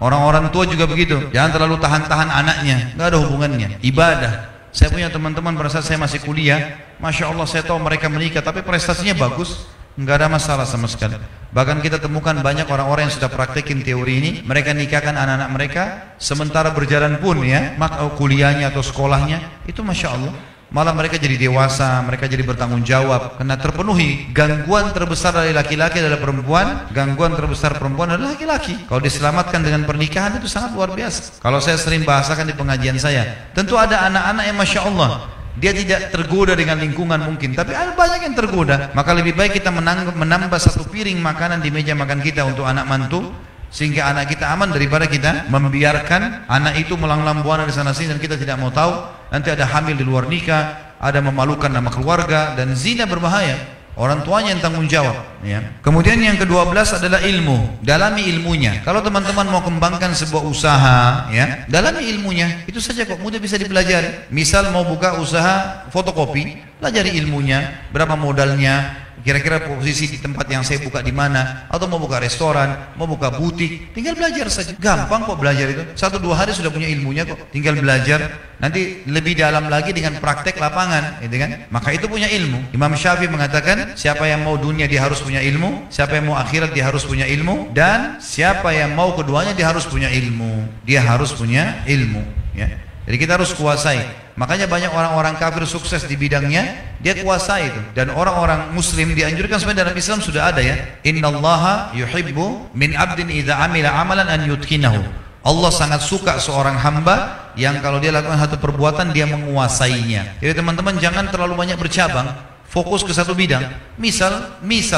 Orang-orang tua juga begitu. Jangan terlalu tahan-tahan anaknya. Nggak ada hubungannya. Ibadah. Saya punya teman-teman pada saat saya masih kuliah, Masya Allah saya tahu mereka menikah, tapi prestasinya bagus. Nggak ada masalah sama sekali. Bahkan kita temukan banyak orang-orang yang sudah praktekin teori ini, mereka nikahkan anak-anak mereka, sementara berjalan pun ya, kuliahnya atau sekolahnya, itu Masya Allah, malah mereka jadi dewasa, mereka jadi bertanggung jawab, karena terpenuhi. Gangguan terbesar dari laki-laki adalah perempuan, gangguan terbesar perempuan adalah laki-laki. Kalau diselamatkan dengan pernikahan itu sangat luar biasa. Kalau saya sering bahasakan di pengajian saya, tentu ada anak-anak yang Masya Allah, dia tidak tergoda dengan lingkungan mungkin, tapi ada banyak yang tergoda. Maka lebih baik kita menambah 1 piring makanan di meja makan kita untuk anak mantu, sehingga anak kita aman daripada kita membiarkan anak itu melanglang buana di sana sini dan kita tidak mau tahu, nanti ada hamil di luar nikah, ada memalukan nama keluarga, dan zina berbahaya. Orang tuanya yang tanggung jawab, ya. Kemudian yang ke-12 adalah ilmu. Dalami ilmunya. Kalau teman-teman mau kembangkan sebuah usaha, ya, dalami ilmunya. Itu saja kok, mudah bisa dipelajari. Misal mau buka usaha fotokopi, pelajari ilmunya, berapa modalnya, kira-kira posisi di tempat yang saya buka di mana, atau mau buka restoran, mau buka butik, tinggal belajar saja. Gampang kok belajar itu. 1-2 hari sudah punya ilmunya kok. Tinggal belajar. Nanti lebih dalam lagi dengan praktek lapangan, gitu kan? Maka itu punya ilmu. Imam Syafi'i mengatakan, siapa yang mau dunia dia harus punya ilmu, siapa yang mau akhirat dia harus punya ilmu, dan siapa yang mau keduanya dia harus punya ilmu. Dia harus punya ilmu, ya. Jadi kita harus kuasai. Makanya banyak orang-orang kafir sukses di bidangnya, dia kuasai itu. Dan orang-orang muslim dianjurkan, sebenarnya dalam Islam sudah ada, ya. Innallaha yuhibbu min abdin idza amila amalan an yutkinahu. Allah sangat suka seorang hamba yang kalau dia lakukan satu perbuatan dia menguasainya. Jadi teman-teman jangan terlalu banyak bercabang, fokus ke satu bidang. Misal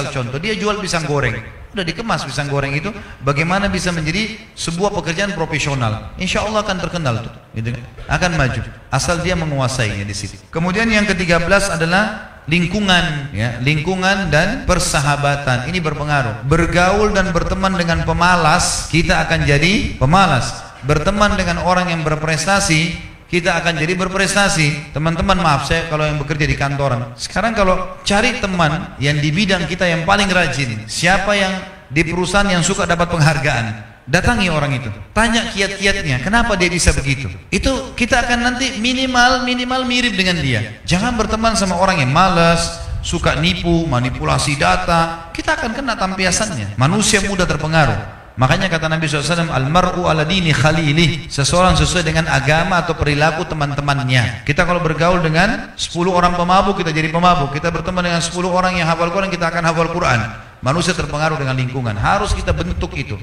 contoh, dia jual pisang goreng. Udah dikemas pisang goreng itu, bagaimana bisa menjadi sebuah pekerjaan profesional? Insya Allah akan terkenal tuh, gitu kan? Akan maju. Asal dia menguasainya di situ. Kemudian yang ke-13 adalah lingkungan, ya, lingkungan dan persahabatan. Ini berpengaruh. Bergaul dan berteman dengan pemalas, kita akan jadi pemalas. Berteman dengan orang yang berprestasi, kita akan jadi berprestasi. Teman-teman, maaf, saya kalau yang bekerja di kantoran, sekarang kalau cari teman yang di bidang kita yang paling rajin, siapa yang di perusahaan yang suka dapat penghargaan, datangi orang itu, tanya kiat-kiatnya, kenapa dia bisa begitu. Itu kita akan nanti minimal mirip dengan dia. Jangan berteman sama orang yang malas, suka nipu, manipulasi data. Kita akan kena tampiasannya. Manusia mudah terpengaruh. Makanya kata Nabi SAW, almar'u ala dini khalilih, seseorang sesuai dengan agama atau perilaku teman-temannya. Kita kalau bergaul dengan 10 orang pemabuk, kita jadi pemabuk. Kita berteman dengan 10 orang yang hafal Quran, kita akan hafal Quran. Manusia terpengaruh dengan lingkungan. Harus kita bentuk itu.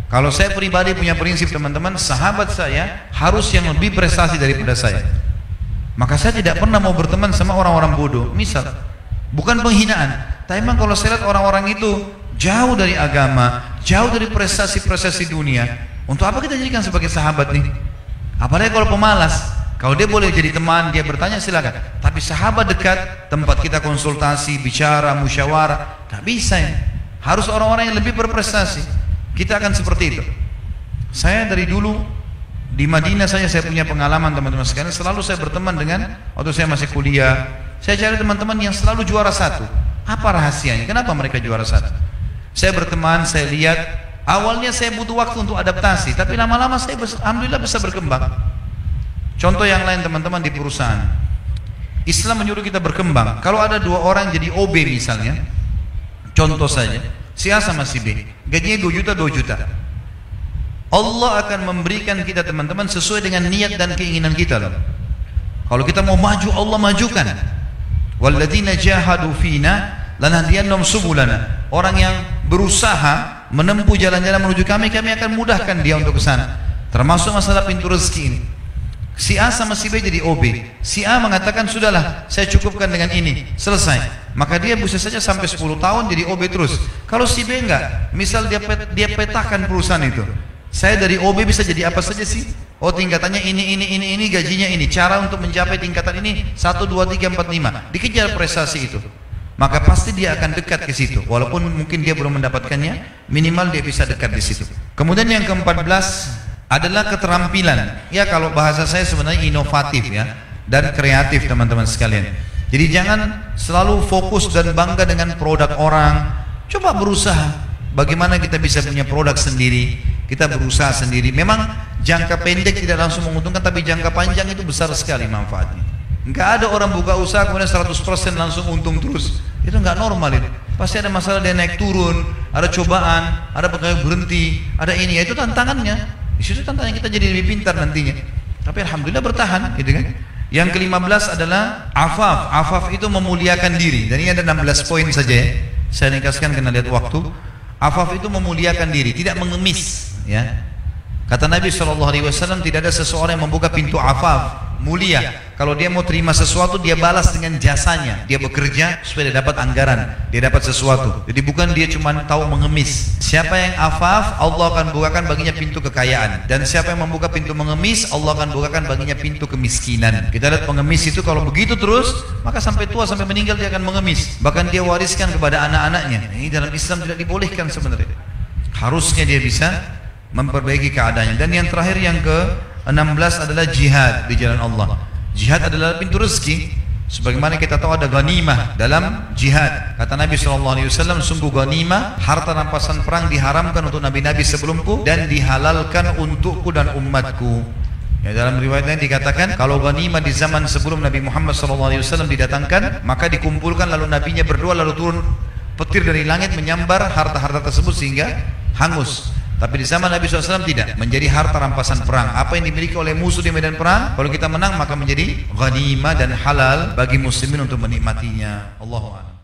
Kalau saya pribadi punya prinsip, teman-teman, sahabat saya harus yang lebih prestasi daripada saya. Maka saya tidak pernah mau berteman sama orang-orang bodoh. Misal, bukan penghinaan, tapi memang kalau saya lihat orang-orang itu jauh dari agama, jauh dari prestasi-prestasi dunia, untuk apa kita jadikan sebagai sahabat nih? Apalagi kalau pemalas. Kalau dia boleh jadi teman, dia bertanya silakan. Tapi sahabat dekat, tempat kita konsultasi, bicara, musyawarah, tak bisa ya. Harus orang-orang yang lebih berprestasi. Kita akan seperti itu. Saya dari dulu di Madinah saya punya pengalaman, teman-teman sekalian. Selalu saya berteman dengan, waktu saya masih kuliah, saya cari teman-teman yang selalu juara 1. Apa rahasianya? Kenapa mereka juara 1? Saya berteman, saya lihat, awalnya saya butuh waktu untuk adaptasi, tapi lama-lama saya alhamdulillah bisa berkembang. Contoh yang lain, teman-teman, di perusahaan, Islam menyuruh kita berkembang. Kalau ada 2 orang jadi OB misalnya, contoh saja, si A sama si B, gajinya 2 juta, 2 juta. Allah akan memberikan kita, teman-teman, sesuai dengan niat dan keinginan kita loh. Kalau kita mau maju, Allah majukan. Walladzina jahadu fina lanahdiyannahum subulana. Orang yang berusaha menempuh jalan-jalan menuju kami akan mudahkan dia untuk ke sana. Termasuk masalah pintu rezeki ini. Si A sama si B jadi OB. Si A mengatakan, sudahlah, saya cukupkan dengan ini, selesai. Maka dia bisa saja sampai 10 tahun jadi OB terus. Kalau si B enggak, misal dia petakan perusahaan itu, saya dari OB bisa jadi apa saja sih? Oh, tingkatannya ini, gajinya ini. Cara untuk mencapai tingkatan ini 1, 2, 3, 4, 5. Dikejar prestasi itu. Maka pasti dia akan dekat ke situ. Walaupun mungkin dia belum mendapatkannya, minimal dia bisa dekat di situ. Kemudian yang ke-14 adalah keterampilan. Ya, kalau bahasa saya sebenarnya inovatif ya, dan kreatif, teman-teman sekalian. Jadi jangan selalu fokus dan bangga dengan produk orang. Coba berusaha. Bagaimana kita bisa punya produk sendiri? Kita berusaha sendiri. Memang jangka pendek tidak langsung menguntungkan, tapi jangka panjang itu besar sekali manfaatnya. Enggak ada orang buka usaha kemudian 100% langsung untung terus. Itu enggak normal itu. Pasti ada masalah, dia naik turun, ada cobaan, ada pegawai berhenti, ada ini. Ya, itu tantangannya. Di situ tantangannya kita jadi lebih pintar nantinya. Tapi alhamdulillah bertahan, gitu kan? Yang ke-15 adalah afaf. Afaf itu memuliakan diri. Dan ini ada 16 poin saja ya. Saya ringkaskan karena lihat waktu. Afaf itu memuliakan diri, tidak mengemis, ya. Kata Nabi SAW, tidak ada seseorang yang membuka pintu afaf mulia. Kalau dia mau terima sesuatu, dia balas dengan jasanya. Dia bekerja supaya dia dapat anggaran, dia dapat sesuatu. Jadi bukan dia cuma tahu mengemis. Siapa yang afaf, Allah akan bukakan baginya pintu kekayaan. Dan siapa yang membuka pintu mengemis, Allah akan bukakan baginya pintu kemiskinan. Kita lihat pengemis itu kalau begitu terus, maka sampai tua, sampai meninggal dia akan mengemis. Bahkan dia wariskan kepada anak-anaknya. Ini dalam Islam tidak dibolehkan sebenarnya. Harusnya dia bisa memperbaiki keadaannya. Dan yang terakhir, yang ke-16 adalah jihad di jalan Allah. Jihad adalah pintu rezeki. Sebagaimana kita tahu ada ghanimah dalam jihad. Kata Nabi SAW, sungguh ghanimah, harta rampasan perang diharamkan untuk nabi-nabi sebelumku dan dihalalkan untukku dan umatku. Ya, dalam riwayat lain dikatakan kalau ghanimah di zaman sebelum Nabi Muhammad SAW didatangkan, maka dikumpulkan lalu nabinya berdua lalu turun petir dari langit menyambar harta-harta tersebut sehingga hangus. Tapi di zaman Nabi SAW tidak, menjadi harta rampasan perang. Apa yang dimiliki oleh musuh di medan perang, kalau kita menang maka menjadi ghanimah dan halal bagi muslimin untuk menikmatinya. Allahu a'lam.